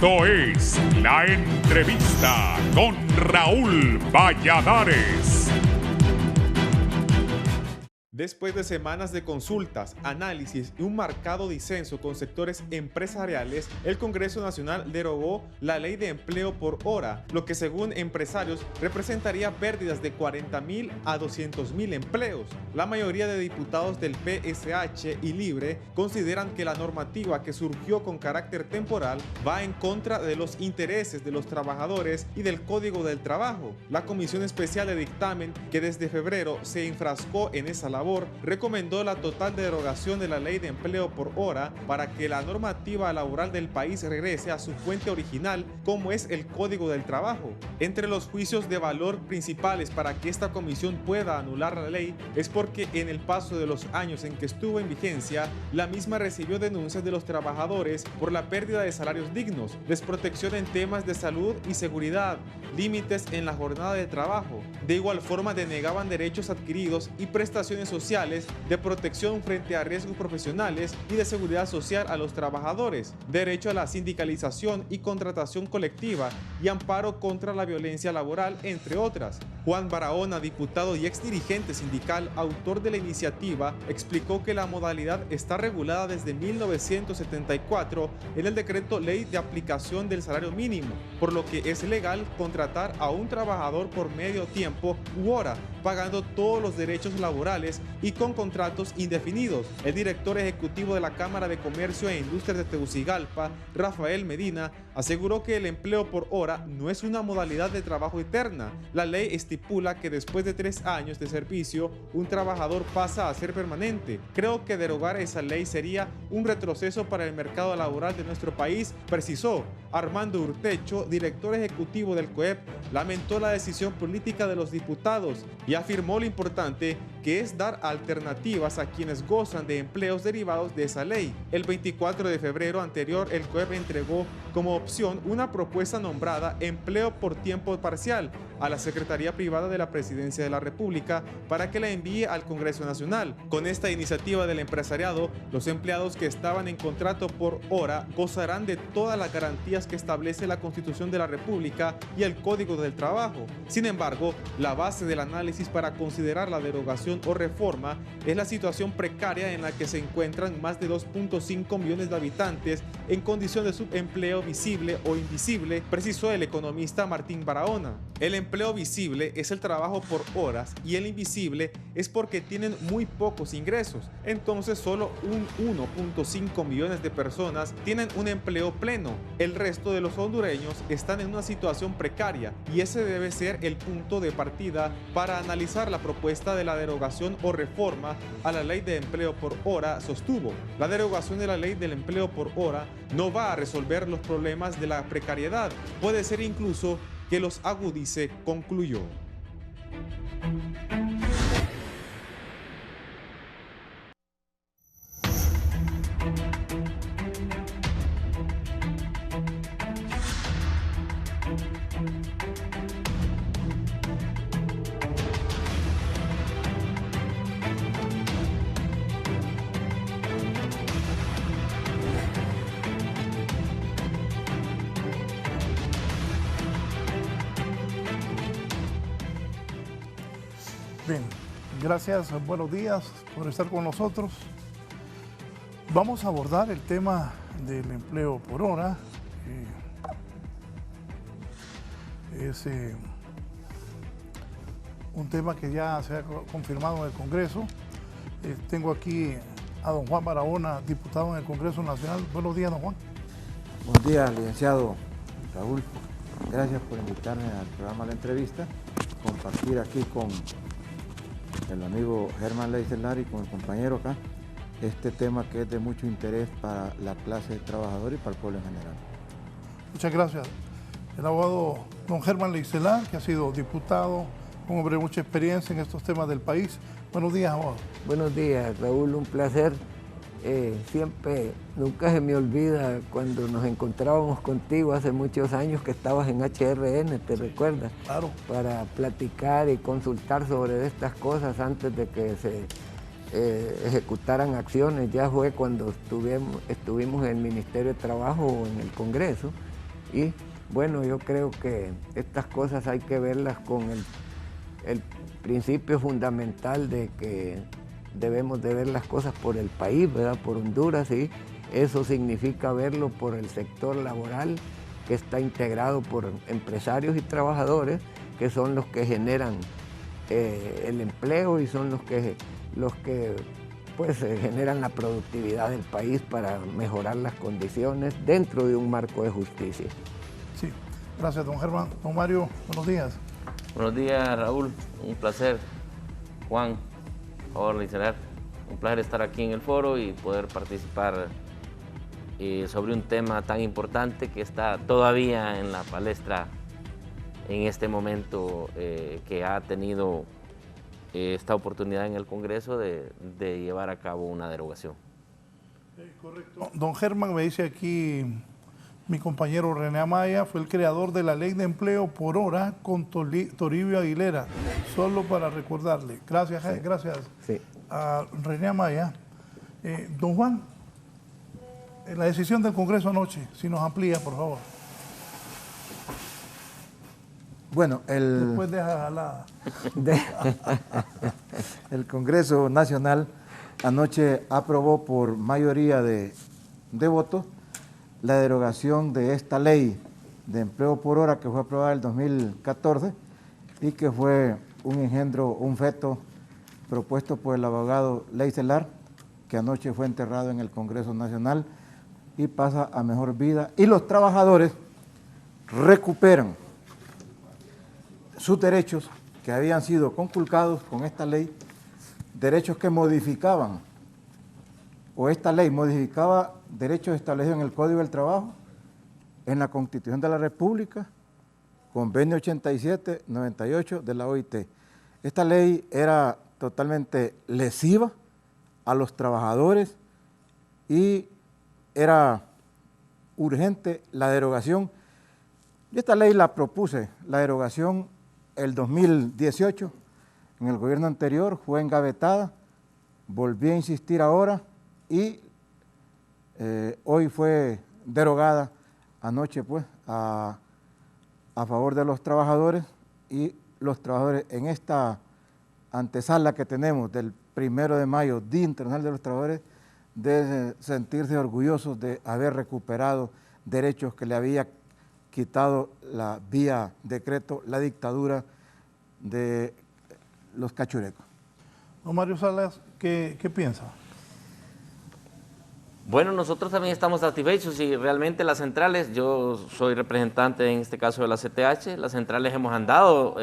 Esto es La Entrevista con Raúl Valladares. Después de semanas de consultas, análisis y un marcado disenso con sectores empresariales, el Congreso Nacional derogó la Ley de Empleo por Hora, lo que según empresarios representaría pérdidas de 40.000 a 200.000 empleos. La mayoría de diputados del PSH y Libre consideran que la normativa que surgió con carácter temporal va en contra de los intereses de los trabajadores y del Código del Trabajo. La Comisión Especial de Dictamen, que desde febrero se enfrascó en esa labor, recomendó la total derogación de la Ley de Empleo por Hora para que la normativa laboral del país regrese a su fuente original, como es el Código del Trabajo. Entre los juicios de valor principales para que esta comisión pueda anular la ley es porque en el paso de los años en que estuvo en vigencia, la misma recibió denuncias de los trabajadores por la pérdida de salarios dignos, desprotección en temas de salud y seguridad, límites en la jornada de trabajo. De igual forma denegaban derechos adquiridos y prestaciones sociales de protección frente a riesgos profesionales y de seguridad social a los trabajadores, derecho a la sindicalización y contratación colectiva y amparo contra la violencia laboral, entre otras. Juan Barahona, diputado y exdirigente sindical, autor de la iniciativa, explicó que la modalidad está regulada desde 1974 en el decreto Ley de Aplicación del Salario Mínimo, por lo que es legal contratar a un trabajador por medio tiempo u hora, pagando todos los derechos laborales y con contratos indefinidos. El director ejecutivo de la Cámara de Comercio e Industrias de Tegucigalpa, Rafael Medina, aseguró que el empleo por hora no es una modalidad de trabajo eterna. La ley estipula que después de 3 años de servicio, un trabajador pasa a ser permanente. Creo que derogar esa ley sería un retroceso para el mercado laboral de nuestro país, precisó. Armando Urtecho, director ejecutivo del COEP, lamentó la decisión política de los diputados y afirmó lo importante que es dar alternativas a quienes gozan de empleos derivados de esa ley. El 24 de febrero anterior, el COEP entregó como opción una propuesta nombrada Empleo por Tiempo Parcial a la Secretaría Privada de la Presidencia de la República para que la envíe al Congreso Nacional. Con esta iniciativa del empresariado, los empleados que estaban en contrato por hora gozarán de todas las garantías que establece la Constitución de la República y el Código del Trabajo. Sin embargo, la base del análisis para considerar la derogación o reforma es la situación precaria en la que se encuentran más de 2.5 millones de habitantes en condición de subempleo visible o invisible, precisó el economista Martín Barahona. El empleo visible es el trabajo por horas y el invisible es porque tienen muy pocos ingresos. Entonces solo un 1.5 millones de personas tienen un empleo pleno. El resto de los hondureños están en una situación precaria y ese debe ser el punto de partida para analizar la propuesta de la derogación o reforma a la Ley de Empleo por Hora, sostuvo. La derogación de la Ley del Empleo por Hora no va a resolver los problemas de la precariedad, puede ser incluso que los agudice, concluyó. Bien, gracias, buenos días por estar con nosotros. Vamos a abordar el tema del empleo por hora. Es un tema que ya se ha confirmado en el Congreso. Tengo aquí a don Juan Barahona, diputado en el Congreso Nacional. Buenos días, don Juan. Buenos días, licenciado Raúl. Gracias por invitarme al programa La Entrevista. Compartir aquí con el amigo Germán Leicelar y con el compañero acá este tema que es de mucho interés para la clase trabajadora y para el pueblo en general. Muchas gracias. El abogado don Germán Leicelar, que ha sido diputado, un hombre de mucha experiencia en estos temas del país. Buenos días, abogado. Buenos días, Raúl, un placer. Siempre, nunca se me olvida cuando nos encontrábamos contigo hace muchos años que estabas en HRN, ¿te recuerdas? Claro. Para platicar y consultar sobre estas cosas antes de que se ejecutaran acciones. Ya fue cuando estuvimos en el Ministerio de Trabajo o en el Congreso Y bueno, yo creo que estas cosas hay que verlas con el principio fundamental de que debemos de ver las cosas por el país, ¿verdad? Por Honduras, y eso significa verlo por el sector laboral, que está integrado por empresarios y trabajadores, que son los que generan el empleo y son los que pues, generan la productividad del país para mejorar las condiciones dentro de un marco de justicia. Sí, gracias, don Germán. Don Mario, buenos días. Buenos días, Raúl. Un placer. Juan, por favor, licenciar. Un placer estar aquí en el foro y poder participar sobre un tema tan importante que está todavía en la palestra en este momento, que ha tenido esta oportunidad en el Congreso de llevar a cabo una derogación. Correcto. Don Germán, me dice aquí mi compañero René Amaya, fue el creador de la Ley de Empleo por Hora con Toribio Aguilera, solo para recordarle. Gracias, sí. Gracias sí. A René Amaya. Don Juan, la decisión del Congreso anoche, si nos amplía, por favor. Bueno, después de jalada. El Congreso Nacional anoche aprobó por mayoría de votos la derogación de esta ley de empleo por hora que fue aprobada en el 2014 y que fue un engendro, un feto propuesto por el abogado Leiselar, que anoche fue enterrado en el Congreso Nacional y pasa a mejor vida, y los trabajadores recuperan sus derechos que habían sido conculcados con esta ley, derechos que modificaban, o esta ley modificaba derechos establecidos en el Código del Trabajo, en la Constitución de la República, Convenio 87-98 de la OIT. Esta ley era totalmente lesiva a los trabajadores y era urgente la derogación. Y esta ley la propuse, la derogación, el 2018, en el gobierno anterior, fue engavetada, volví a insistir ahora y hoy fue derogada anoche, pues, a favor de los trabajadores, y los trabajadores en esta antesala que tenemos del 1 de mayo, Día Internacional de los Trabajadores, deben sentirse orgullosos de haber recuperado derechos que le había quitado la vía decreto, la dictadura de los cachurecos. Don Mario Salas, ¿qué piensa? Bueno, nosotros también estamos satisfechos y realmente las centrales, yo soy representante en este caso de la CTH, las centrales hemos andado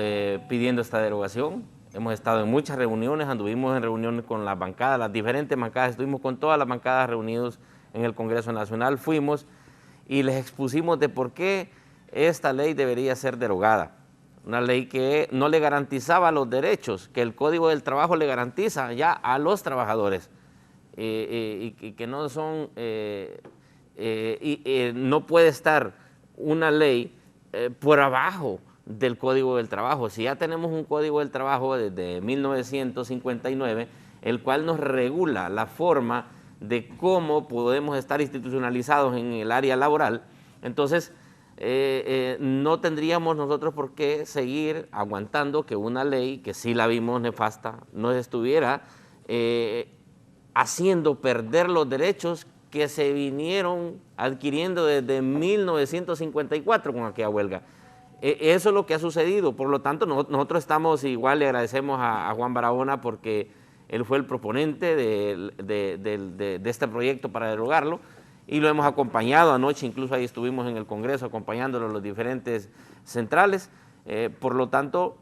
pidiendo esta derogación, hemos estado en muchas reuniones, anduvimos en reuniones con las bancadas, las diferentes bancadas, estuvimos con todas las bancadas reunidos en el Congreso Nacional, fuimos y les expusimos de por qué esta ley debería ser derogada. Una ley que no le garantizaba los derechos que el Código del Trabajo le garantiza ya a los trabajadores y que no son, no puede estar una ley por abajo del Código del Trabajo. Si ya tenemos un Código del Trabajo desde 1959, el cual nos regula la forma de cómo podemos estar institucionalizados en el área laboral, entonces no tendríamos nosotros por qué seguir aguantando que una ley, que sí la vimos nefasta, nos estuviera haciendo perder los derechos que se vinieron adquiriendo desde 1954 con aquella huelga. Eso es lo que ha sucedido, por lo tanto nosotros estamos, igual le agradecemos a Juan Barahona porque él fue el proponente de este proyecto para derogarlo, y lo hemos acompañado anoche, incluso ahí estuvimos en el Congreso acompañándolo en los diferentes centrales. Por lo tanto,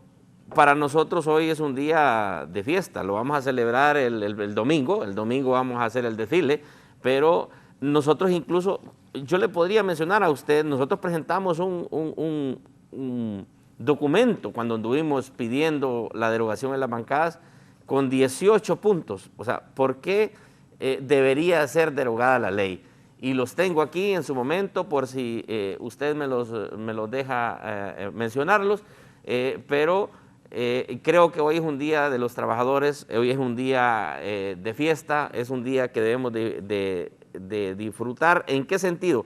para nosotros hoy es un día de fiesta, lo vamos a celebrar el domingo vamos a hacer el desfile, pero nosotros incluso, yo le podría mencionar a usted, nosotros presentamos un documento cuando anduvimos pidiendo la derogación en las bancadas con 18 puntos, o sea, ¿por qué debería ser derogada la ley? Y los tengo aquí en su momento por si usted me los deja mencionarlos, pero creo que hoy es un día de los trabajadores, hoy es un día de fiesta, es un día que debemos de disfrutar. ¿En qué sentido?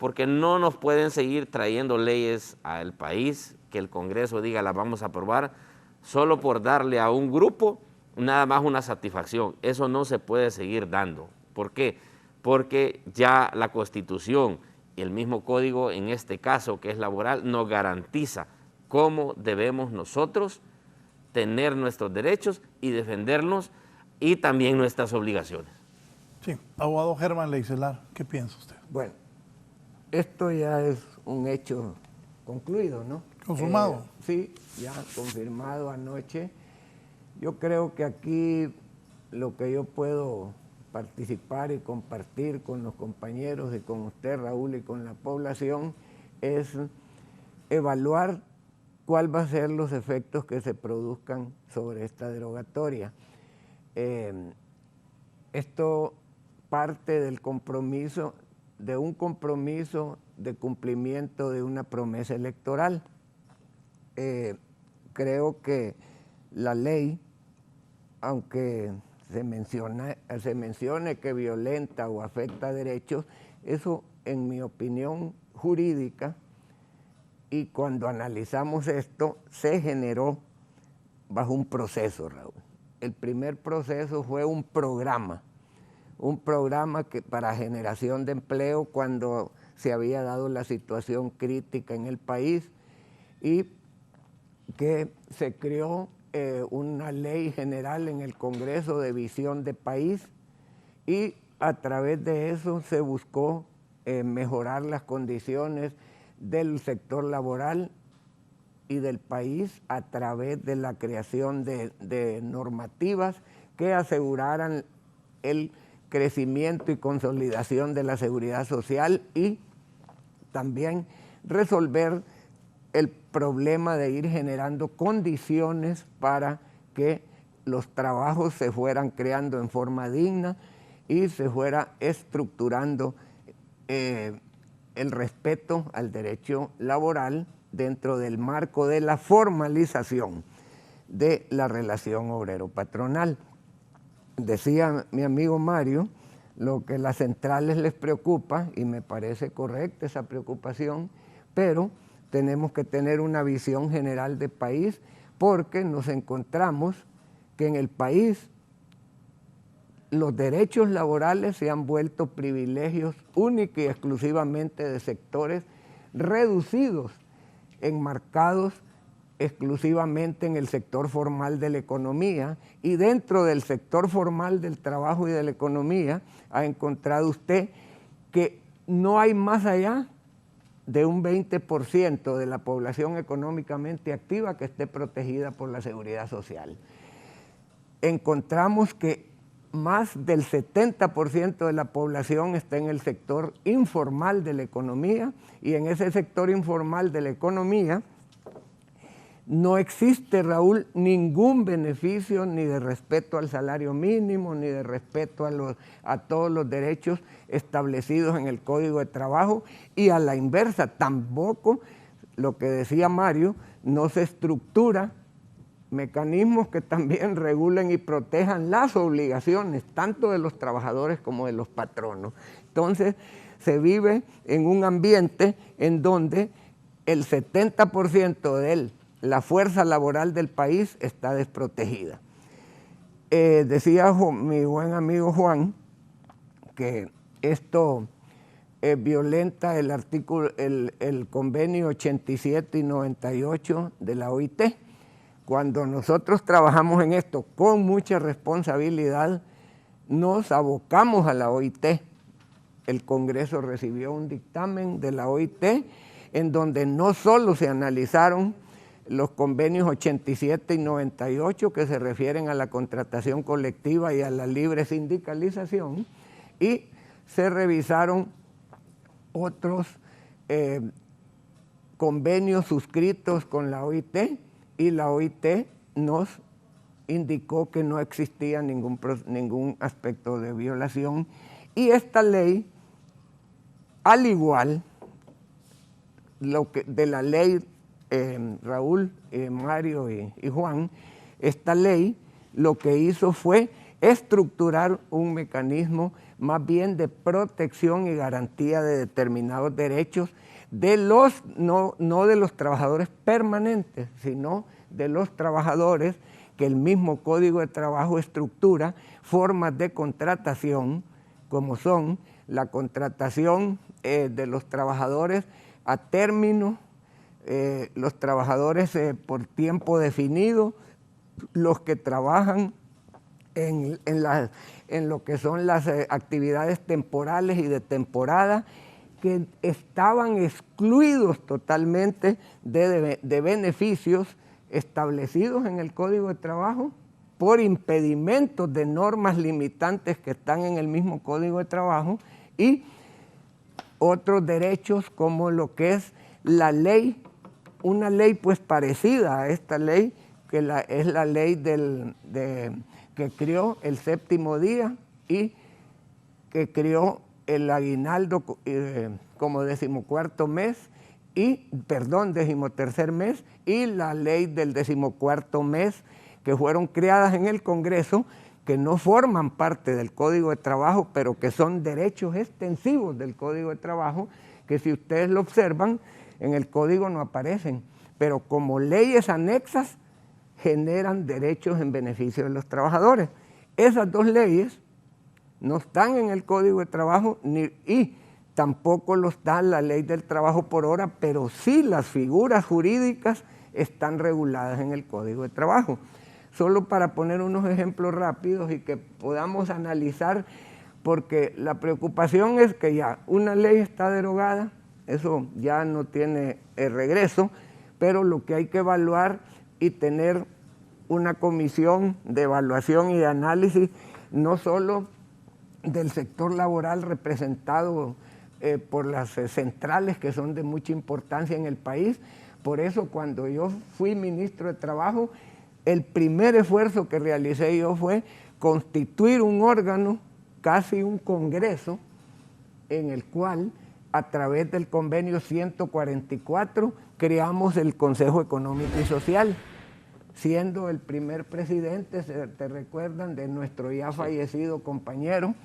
porque no nos pueden seguir trayendo leyes al país, que el Congreso diga las vamos a aprobar, solo por darle a un grupo nada más una satisfacción. Eso no se puede seguir dando. ¿Por qué? Porque ya la Constitución y el mismo Código, en este caso que es laboral, nos garantiza cómo debemos nosotros tener nuestros derechos y defendernos y también nuestras obligaciones. Sí, abogado Germán Leicelar, ¿qué piensa usted? Bueno, esto ya es un hecho concluido, ¿no? ¿Consumado? Sí, ya confirmado anoche. Yo creo que aquí lo que yo puedo participar y compartir con los compañeros y con usted, Raúl, y con la población, es evaluar cuál va a ser los efectos que se produzcan sobre esta derogatoria. Esto parte del compromiso, de un compromiso de cumplimiento de una promesa electoral. Creo que la ley, aunque se mencione que violenta o afecta derechos, eso en mi opinión jurídica, y cuando analizamos esto, se generó bajo un proceso, Raúl. El primer proceso fue un programa que para generación de empleo cuando se había dado la situación crítica en el país, y que se creó una ley general en el Congreso de visión de país, y a través de eso se buscó mejorar las condiciones del sector laboral y del país a través de la creación de normativas que aseguraran el crecimiento y consolidación de la seguridad social, y también resolver el problema de ir generando condiciones para que los trabajos se fueran creando en forma digna y se fuera estructurando el respeto al derecho laboral dentro del marco de la formalización de la relación obrero-patronal. Decía mi amigo Mario, lo que a las centrales les preocupa, y me parece correcta esa preocupación, pero tenemos que tener una visión general de país, porque nos encontramos que en el país los derechos laborales se han vuelto privilegios única y exclusivamente de sectores reducidos, enmarcados exclusivamente en el sector formal de la economía, y dentro del sector formal del trabajo y de la economía ha encontrado usted que no hay más allá de un 20% de la población económicamente activa que esté protegida por la seguridad social. Encontramos que más del 70% de la población está en el sector informal de la economía, y en ese sector informal de la economía no existe, Raúl, ningún beneficio ni de respeto al salario mínimo, ni de respeto a todos los derechos establecidos en el Código de Trabajo, y a la inversa tampoco, lo que decía Mario, no se estructura mecanismos que también regulen y protejan las obligaciones tanto de los trabajadores como de los patronos. Entonces se vive en un ambiente en donde el 70% de la fuerza laboral del país está desprotegida. Decía mi buen amigo Juan que esto violenta el convenio 87 y 98 de la OIT. Cuando nosotros trabajamos en esto con mucha responsabilidad, nos abocamos a la OIT. El Congreso recibió un dictamen de la OIT en donde no solo se analizaron los convenios 87 y 98 que se refieren a la contratación colectiva y a la libre sindicalización, y se revisaron otros convenios suscritos con la OIT, y la OIT nos indicó que no existía ningún aspecto de violación, y esta ley, al igual de la ley Raúl, Mario y Juan, esta ley lo que hizo fue estructurar un mecanismo más bien de protección y garantía de determinados derechos de los, no de los trabajadores permanentes, sino de los trabajadores que el mismo Código de Trabajo estructura formas de contratación, como son la contratación de los trabajadores a término, los trabajadores por tiempo definido, los que trabajan en lo que son las actividades temporales y de temporada, que estaban excluidos totalmente de beneficios establecidos en el Código de Trabajo por impedimentos de normas limitantes que están en el mismo Código de Trabajo, y otros derechos como lo que es la ley, una ley pues parecida a esta ley, que es la ley que creó el séptimo día y que creó el aguinaldo como 14º mes, decimotercer mes, y la ley del 14º mes, que fueron creadas en el Congreso, que no forman parte del Código de Trabajo, pero que son derechos extensivos del Código de Trabajo, que si ustedes lo observan, en el Código no aparecen, pero como leyes anexas generan derechos en beneficio de los trabajadores. Esas dos leyes no están en el Código de Trabajo y tampoco lo está la Ley del Trabajo por Hora, pero sí las figuras jurídicas están reguladas en el Código de Trabajo. Solo para poner unos ejemplos rápidos y que podamos analizar, porque la preocupación es que ya una ley está derogada, eso ya no tiene regreso, pero lo que hay que evaluar y tener una comisión de evaluación y de análisis, no solo del sector laboral representado por las centrales que son de mucha importancia en el país. Por eso cuando yo fui ministro de Trabajo, el primer esfuerzo que realicé yo fue constituir un órgano, casi un congreso, en el cual a través del convenio 144 creamos el Consejo Económico y Social, siendo el primer presidente, te recuerdan, de nuestro ya fallecido compañero,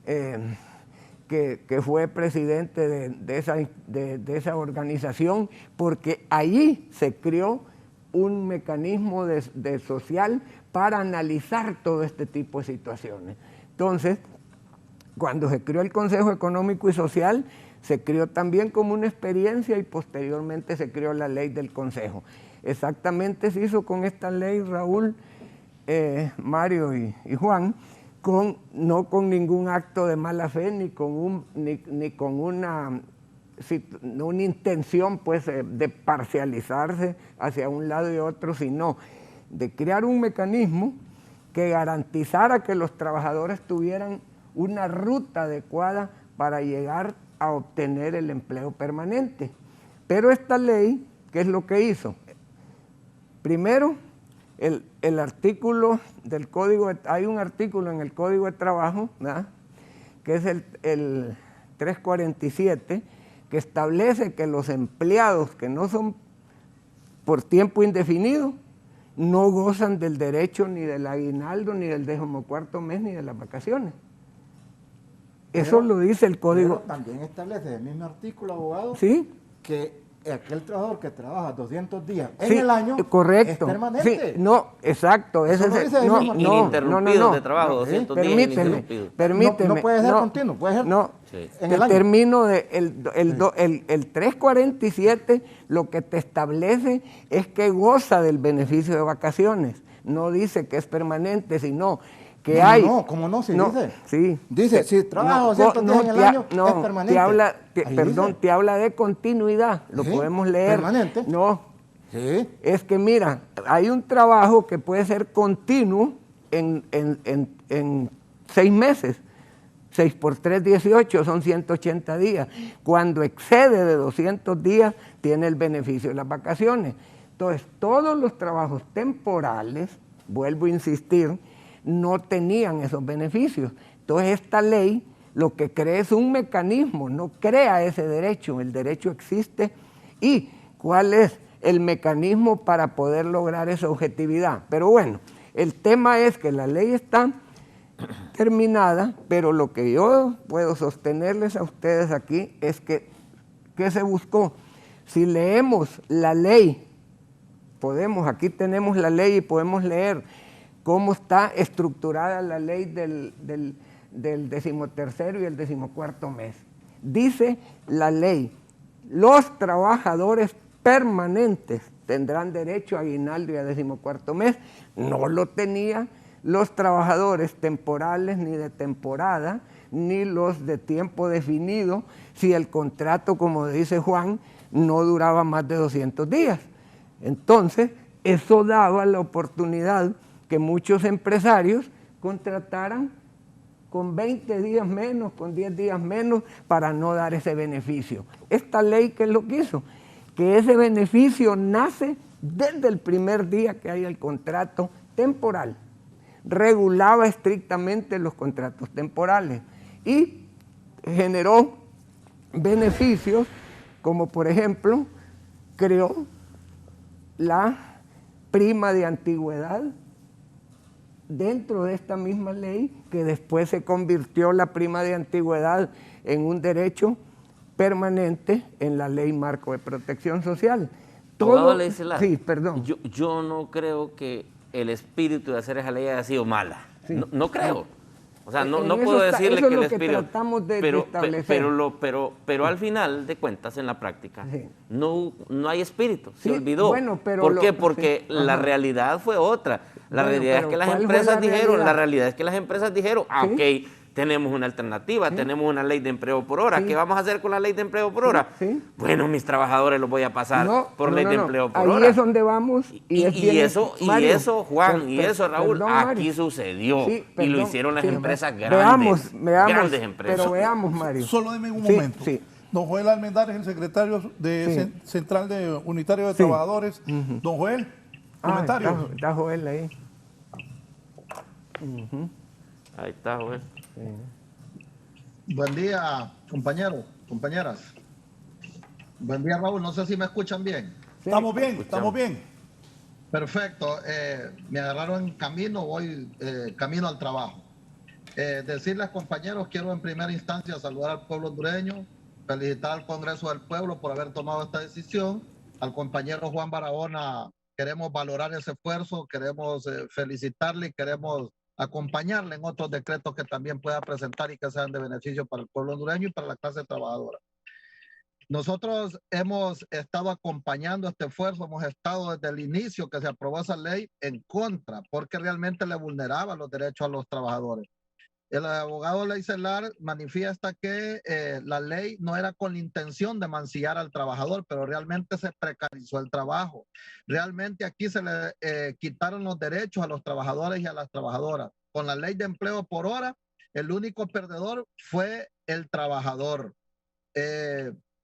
que fue presidente de esa organización, porque allí se creó un mecanismo de social para analizar todo este tipo de situaciones. Entonces, cuando se creó el Consejo Económico y Social, se creó también como una experiencia y posteriormente se creó la ley del Consejo. Exactamente se hizo con esta ley, Raúl, Mario y Juan, no con ningún acto de mala fe, ni con una intención pues, de parcializarse hacia un lado y otro, sino de crear un mecanismo que garantizara que los trabajadores tuvieran una ruta adecuada para llegar a obtener el empleo permanente. Pero esta ley, ¿qué es lo que hizo? Primero, el artículo del Código, hay un artículo en el Código de Trabajo, ¿verdad?, que es el 347, que establece que los empleados que no son por tiempo indefinido no gozan del derecho ni del aguinaldo, ni del 14º mes, ni de las vacaciones. Eso lo dice el Código. Pero también establece el mismo artículo, abogado, ¿sí?, que aquel trabajador que trabaja 200 días en sí, el año correcto, es permanente. Sí, no, exacto. Eso ese no dice ininterrumpidos de trabajo, 200 días ininterrumpidos. Permíteme. No puede ser continuo, puede ser sí, en el año. Termino el 347 lo que te establece es que goza del beneficio de vacaciones. No dice que es permanente, sino que hay... No, ¿cómo no? Sí, dice. Sí. Dice, si trabaja 200 días en el año, es permanente. Te habla de continuidad, lo Sí, podemos leer. ¿permanente? No, Sí. es que mira, hay un trabajo que puede ser continuo en 6 meses. 6 por 3, 18, son 180 días. Cuando excede de 200 días, tiene el beneficio de las vacaciones. Entonces, todos los trabajos temporales, vuelvo a insistir, no tenían esos beneficios. Entonces, esta ley lo que crea es un mecanismo, no crea ese derecho. El derecho existe. ¿Y cuál es el mecanismo para poder lograr esa objetividad? Pero bueno, el tema es que la ley está terminada, pero lo que yo puedo sostenerles a ustedes aquí es que, ¿qué se buscó? Si leemos la ley, aquí tenemos la ley y podemos leer cómo está estructurada la ley del 13º y el 14º mes. Dice la ley, los trabajadores permanentes tendrán derecho a aguinaldo y a 14º mes. No lo tenían los trabajadores temporales, ni de temporada, ni los de tiempo definido, si el contrato, como dice Juan, no duraba más de 200 días. Entonces, eso daba la oportunidad que muchos empresarios contrataran con 20 días menos, con 10 días menos, para no dar ese beneficio. Esta ley, ¿qué es lo que hizo? Que ese beneficio nace desde el primer día que hay el contrato temporal. Regulaba estrictamente los contratos temporales y generó beneficios, como por ejemplo, creó la prima de antigüedad dentro de esta misma ley, que después se convirtió la prima de antigüedad en un derecho permanente en la Ley Marco de Protección Social. Todo, sí, perdón. Yo no creo que el espíritu de hacer esa ley haya sido mala. Sí. No creo. O sea, no puedo decirle que el espíritu... Tratamos de establecer. Pero al final de cuentas, en la práctica, no hay espíritu. Sí, se olvidó. Bueno, pero ¿por qué? Porque la realidad fue otra. La realidad es que las empresas dijeron, ok, tenemos una alternativa, tenemos una ley de empleo por hora. ¿Qué vamos a hacer con la ley de empleo por hora? Bueno, mis trabajadores los voy a pasar por ley de empleo por hora. Ahí es donde vamos. Y eso, Juan, y eso, Raúl, aquí sucedió. Y lo hicieron las empresas grandes. Grandes empresas. Pero veamos, Mario. Solo deme un momento. Don Joel Almendares, el secretario de Central de Unitario de Trabajadores. Don Joel, comentarios. Está Joel ahí. Ahí está, Joel. Buen día, compañeros, compañeras. Buen día, Raúl. No sé si me escuchan bien. Estamos bien, estamos bien. Perfecto. Me agarraron en camino, voy camino al trabajo. Decirles, compañeros, quiero en primera instancia saludar al pueblo hondureño, felicitar al Congreso del Pueblo por haber tomado esta decisión. Al compañero Juan Barahona, queremos valorar ese esfuerzo, queremos felicitarle y queremos acompañarle en otros decretos que también pueda presentar y que sean de beneficio para el pueblo hondureño y para la clase trabajadora. Nosotros hemos estado acompañando este esfuerzo, hemos estado desde el inicio que se aprobó esa ley en contra, porque realmente le vulneraba los derechos a los trabajadores. El abogado Leicelar manifiesta que la ley no era con la intención de mancillar al trabajador, pero realmente se precarizó el trabajo. Realmente aquí se le quitaron los derechos a los trabajadores y a las trabajadoras. Con la ley de empleo por hora, el único perdedor fue el trabajador.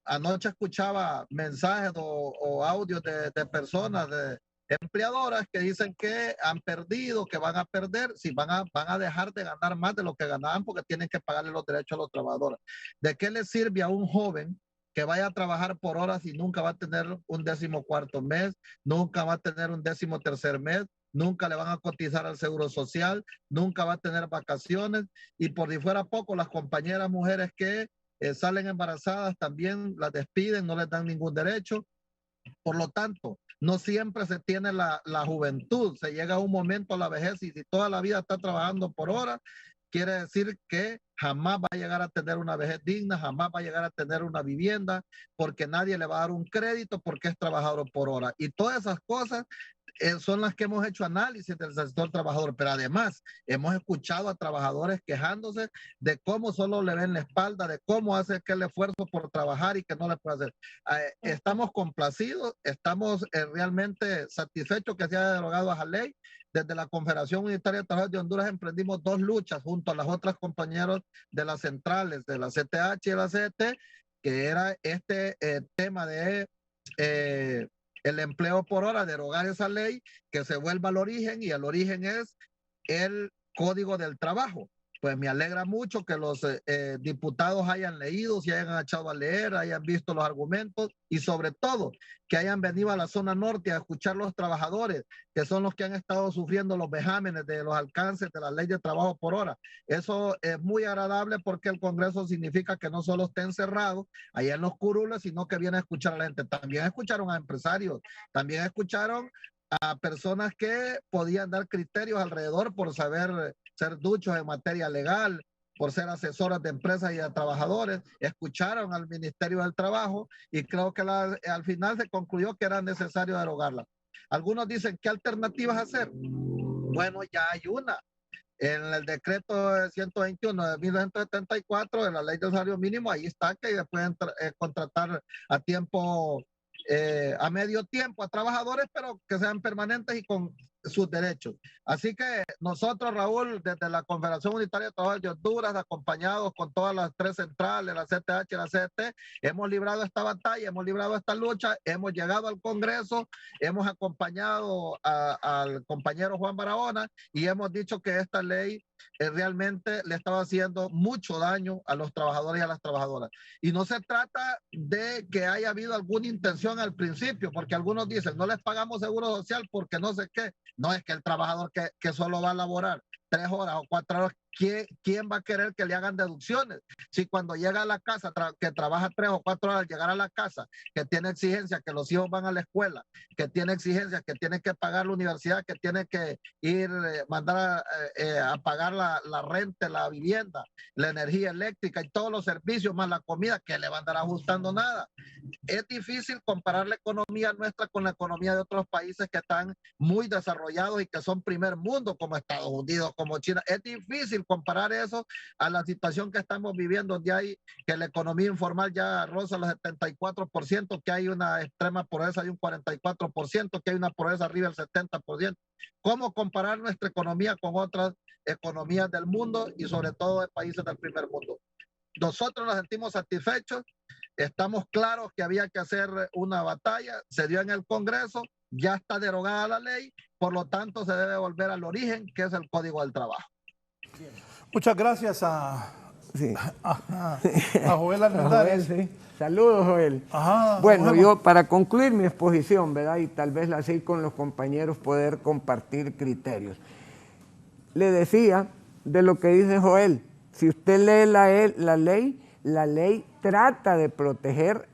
Anoche escuchaba mensajes o audios de personas, de empleadoras que dicen que han perdido, que van a perder, si van a dejar de ganar más de lo que ganaban porque tienen que pagarle los derechos a los trabajadores. ¿De qué le sirve a un joven que vaya a trabajar por horas y nunca va a tener un 14º mes, nunca va a tener un 13º mes, nunca le van a cotizar al seguro social, nunca va a tener vacaciones? Y por si fuera poco, las compañeras mujeres que salen embarazadas también las despiden, no les dan ningún derecho. Por lo tanto, no siempre se tiene la juventud, se llega a un momento a la vejez y si toda la vida está trabajando por hora, quiere decir que jamás va a llegar a tener una vejez digna, jamás va a llegar a tener una vivienda, porque nadie le va a dar un crédito porque es trabajador por hora. Y todas esas cosas son las que hemos hecho análisis del sector trabajador, pero además hemos escuchado a trabajadores quejándose de cómo solo le ven la espalda, de cómo hace aquel esfuerzo por trabajar y que no le puede hacer. Estamos complacidos, estamos realmente satisfechos que se haya derogado esa ley. Desde la Confederación Unitaria de Trabajadores de Honduras emprendimos 2 luchas junto a las otras compañeros de las centrales, de la CTH y la CET, que era este tema de el empleo por hora, derogar esa ley, que se vuelva al origen, y el origen es el Código del Trabajo. pues me alegra mucho que los diputados hayan leído, se hayan echado a leer, hayan visto los argumentos y sobre todo que hayan venido a la zona norte a escuchar los trabajadores, que son los que han estado sufriendo los vejámenes de los alcances de la ley de trabajo por hora. Eso es muy agradable porque el Congreso significa que no solo está encerrado allá en los curules, sino que viene a escuchar a la gente. También escucharon a empresarios, también escucharon a personas que podían dar criterios alrededor por saber ser duchos en materia legal, por ser asesoras de empresas y de trabajadores. Escucharon al Ministerio del Trabajo y creo que al final se concluyó que era necesario derogarla. Algunos dicen, ¿qué alternativas hacer? Bueno, ya hay una. En el decreto 121 de 1974, en la ley del salario mínimo, ahí está que pueden contratar a tiempo, a medio tiempo a trabajadores, pero que sean permanentes y con sus derechos. Así que nosotros, Raúl, desde la Confederación Unitaria de Trabajadores de Honduras, acompañados con todas las tres centrales, la CTH y la CT, hemos librado esta batalla, hemos librado esta lucha, hemos llegado al Congreso, hemos acompañado al compañero Juan Barahona y hemos dicho que esta ley realmente le estaba haciendo mucho daño a los trabajadores y a las trabajadoras. Y no se trata de que haya habido alguna intención al principio, porque algunos dicen, no les pagamos seguro social porque no sé qué. No, es que el trabajador que solo va a laborar 3 horas o 4 horas, ¿quién va a querer que le hagan deducciones? Si cuando llega a la casa, que trabaja 3 o 4 horas al llegar a la casa, que tiene exigencias, que los hijos van a la escuela, que tiene exigencias, que tiene que pagar la universidad, que tiene que ir, mandar a pagar la renta, la vivienda, la energía eléctrica y todos los servicios, más la comida, que le van a andar ajustando nada. Es difícil comparar la economía nuestra con la economía de otros países que están muy desarrollados y que son primer mundo, como Estados Unidos, como China. Es difícil comparar eso a la situación que estamos viviendo, donde hay que la economía informal ya roza los 74%, que hay una extrema pobreza de un 44%, que hay una pobreza arriba del 70%. ¿Cómo comparar nuestra economía con otras economías del mundo y sobre todo de países del primer mundo? Nosotros nos sentimos satisfechos, estamos claros que había que hacer una batalla, se dio en el Congreso, ya está derogada la ley, por lo tanto se debe volver al origen, que es el Código del Trabajo. Muchas gracias a Joel Armendáriz. Sí. Saludos, Joel. Ajá, bueno, yo para concluir mi exposición, ¿verdad? Y tal vez así con los compañeros poder compartir criterios. Le decía de lo que dice Joel, si usted lee la ley trata de proteger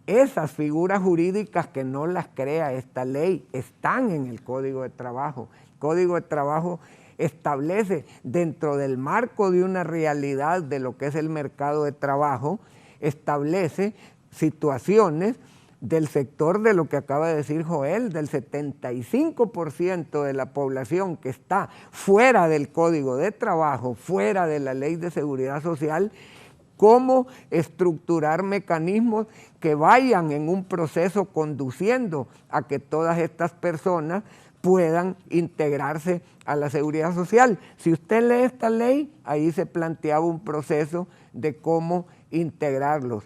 esas figuras jurídicas que no las crea esta ley, están en el Código de Trabajo. El Código de Trabajo establece dentro del marco de una realidad de lo que es el mercado de trabajo, establece situaciones del sector de lo que acaba de decir Joel, del 75% de la población que está fuera del Código de Trabajo, fuera de la Ley de Seguridad Social, cómo estructurar mecanismos que vayan en un proceso conduciendo a que todas estas personas puedan integrarse a la seguridad social. Si usted lee esta ley, ahí se planteaba un proceso de cómo integrarlos.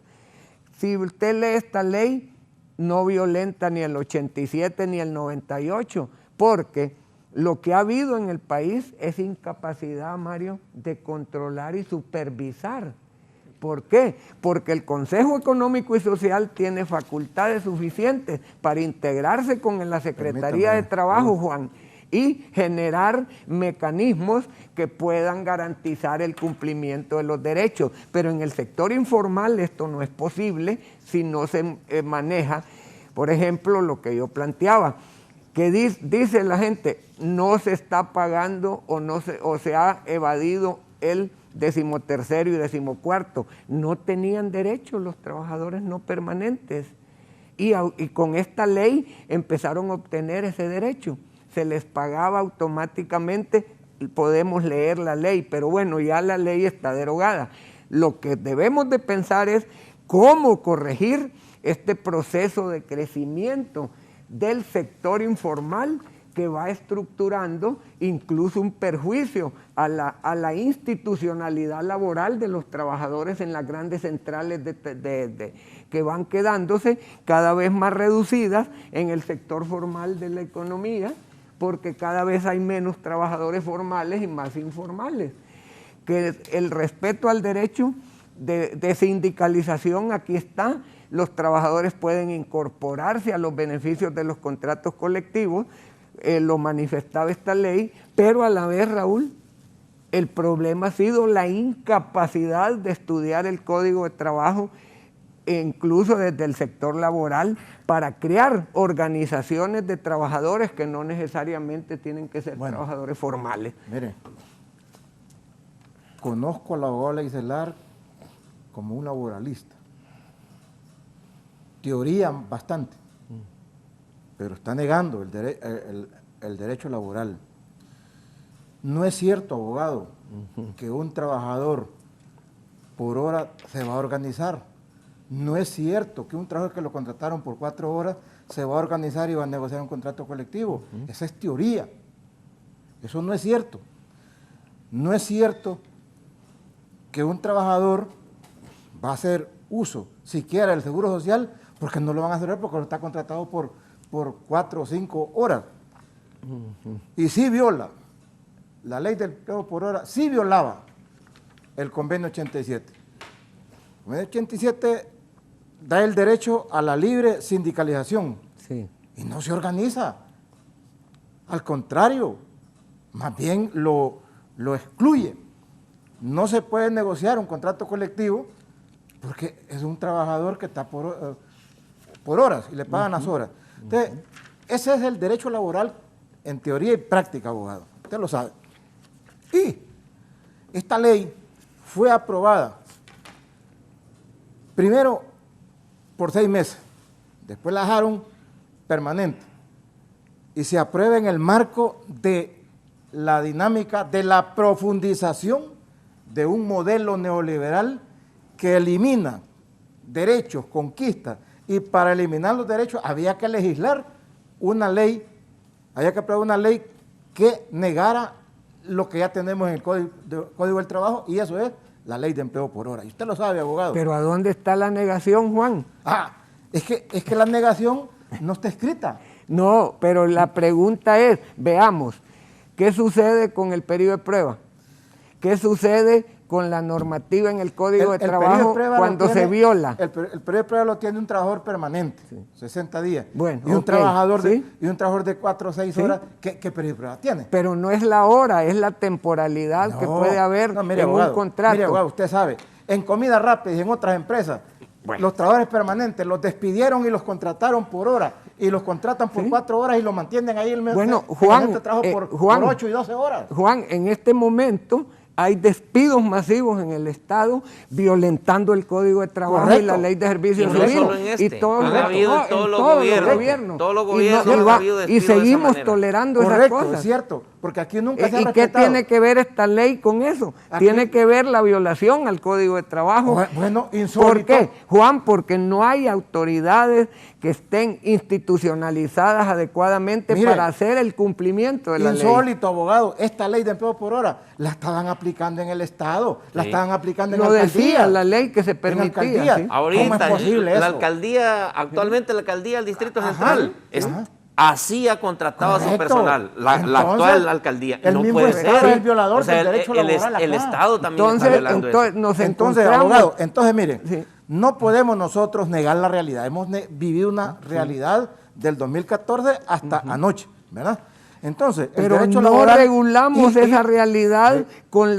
Si usted lee esta ley, no violenta ni el 87 ni el 98, porque lo que ha habido en el país es incapacidad, Mario, de controlar y supervisar. ¿Por qué? Porque el Consejo Económico y Social tiene facultades suficientes para integrarse con la Secretaría de Trabajo, Juan, y generar mecanismos que puedan garantizar el cumplimiento de los derechos. Pero en el sector informal esto no es posible si no se maneja, por ejemplo, lo que yo planteaba, que dice la gente, no se está pagando o se ha evadido el 13º y 14º, no tenían derecho los trabajadores no permanentes y con esta ley empezaron a obtener ese derecho, se les pagaba automáticamente, podemos leer la ley, pero bueno, ya la ley está derogada. Lo que debemos de pensar es cómo corregir este proceso de crecimiento del sector informal que va estructurando incluso un perjuicio a la institucionalidad laboral de los trabajadores en las grandes centrales que van quedándose cada vez más reducidas en el sector formal de la economía, porque cada vez hay menos trabajadores formales y más informales. que el respeto al derecho de sindicalización aquí está. Los trabajadores pueden incorporarse a los beneficios de los contratos colectivos, lo manifestaba esta ley, pero a la vez, Raúl, el problema ha sido la incapacidad de estudiar el Código de Trabajo, incluso desde el sector laboral, para crear organizaciones de trabajadores que no necesariamente tienen que ser trabajadores formales. Mire, conozco al abogado Leiselar como un laboralista. Teoría bastante, pero está negando el derecho laboral. No es cierto, abogado, que un trabajador por hora se va a organizar. No es cierto que un trabajador que lo contrataron por 4 horas se va a organizar y va a negociar un contrato colectivo. Esa es teoría. Eso no es cierto. No es cierto que un trabajador va a hacer uso siquiera del seguro social, porque no lo van a hacer porque está contratado por 4 o 5 horas. Y sí viola la ley del empleo por hora, sí violaba el convenio 87. El convenio 87 da el derecho a la libre sindicalización. Sí. Y no se organiza. Al contrario, más bien lo excluye. No se puede negociar un contrato colectivo porque es un trabajador que está por horas y le pagan las horas. Entonces, ese es el derecho laboral en teoría y práctica, abogado. Usted lo sabe. Y esta ley fue aprobada primero por 6 meses, después la dejaron permanente y se aprueba en el marco de la dinámica de la profundización de un modelo neoliberal que elimina derechos, conquistas, y para eliminar los derechos había que legislar una ley, había que aprobar una ley que negara lo que ya tenemos en el Código del Trabajo, y eso es la ley de empleo por hora. Y usted lo sabe, abogado. Pero ¿a dónde está la negación, Juan? Es que la negación no está escrita. No, pero la pregunta es, veamos, ¿qué sucede con el periodo de prueba? ¿Qué sucede con la normativa en el Código de Trabajo cuando se viola? El periodo de prueba lo tiene un trabajador permanente, 60 días. Bueno, y un trabajador de 4 o 6 horas, ¿qué periodo de prueba tiene? Pero no es la hora, es la temporalidad que puede haber en un contrato. Mire, abogado, usted sabe, en comida rápida y en otras empresas, los trabajadores permanentes los despidieron y los contrataron por hora, y los contratan por 4 horas y los mantienen ahí el mes. Bueno, Juan, por 8 y 12 horas. Juan, en este momento hay despidos masivos en el Estado violentando el Código de Trabajo y la Ley de Servicios Civiles. Y todos los gobiernos. Y seguimos tolerando esas cosas. Es cierto, porque aquí nunca se ha respetado. ¿Y qué tiene que ver esta ley con eso? Aquí tiene que ver la violación al Código de Trabajo. Bueno, insólito. ¿Por qué, Juan? Porque no hay autoridades que estén institucionalizadas adecuadamente para hacer el cumplimiento de la ley. Insólito, abogado. Esta ley de empleo por hora la estaban aplicando en el Estado, la estaban aplicando en la alcaldía. Lo decía la ley que se permitía. ¿Sí? Ahorita, ¿cómo es posible eso? La alcaldía, actualmente la alcaldía del Distrito Central, así ha contratado a su personal, la actual alcaldía. El mismo Estado es el violador del derecho laboral acá. El Estado también está violando eso. Entonces, abogado, mire, no podemos nosotros negar la realidad. Hemos vivido una realidad del 2014 hasta anoche, ¿verdad? Entonces, pero el derecho laboral, regulamos esa realidad con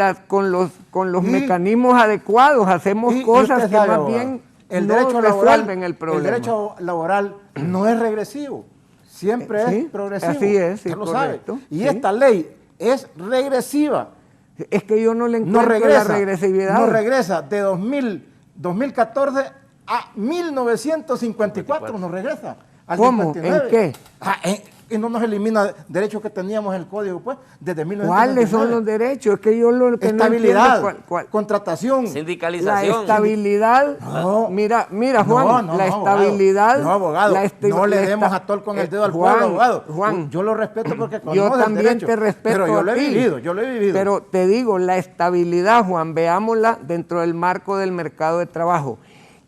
los mecanismos adecuados, hacemos cosas que más bien no resuelven el problema. El derecho laboral no es regresivo, siempre es progresivo. Así es, usted lo sabe. Y esta ley es regresiva. Es que yo no le encuentro la regresividad. No regresa de 2014 a 1954, nos regresa. Al ¿Cómo? 59. ¿En qué? Y no nos elimina derechos que teníamos en el código, pues, desde 1959. ¿Cuáles son los derechos? Es que yo lo que estabilidad, no entiendo contratación, sindicalización. La estabilidad, mira Juan, la estabilidad. No, abogado, no le demos a tol con el dedo al pueblo, abogado. Juan, yo lo respeto porque conoce yo también el derecho, te respeto. Pero yo lo he vivido. Pero te digo, la estabilidad, Juan, veámosla dentro del marco del mercado de trabajo.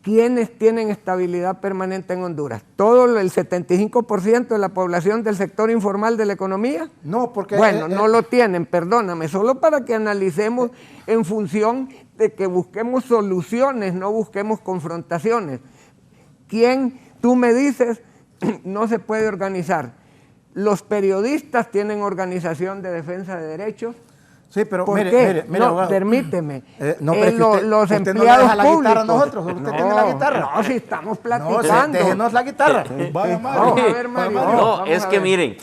¿quiénes tienen estabilidad permanente en Honduras? ¿Todo el 75% de la población del sector informal de la economía? No, porque... Bueno, no lo tienen, perdóname, solo para que analicemos en función de que busquemos soluciones, no busquemos confrontaciones. ¿Quién, tú me dices, no se puede organizar? Los periodistas tienen organización de defensa de derechos. Sí, pero ¿Por mire, qué? mire, No, abogado. permíteme. No, pero es que usted, los usted empleados no deja la públicos. guitarra a nosotros, usted tiene la guitarra. No, si estamos No, platicando. déjenos la guitarra. Vaya, Mario. Vamos a ver, Mario. No, Vamos es a que ver. miren,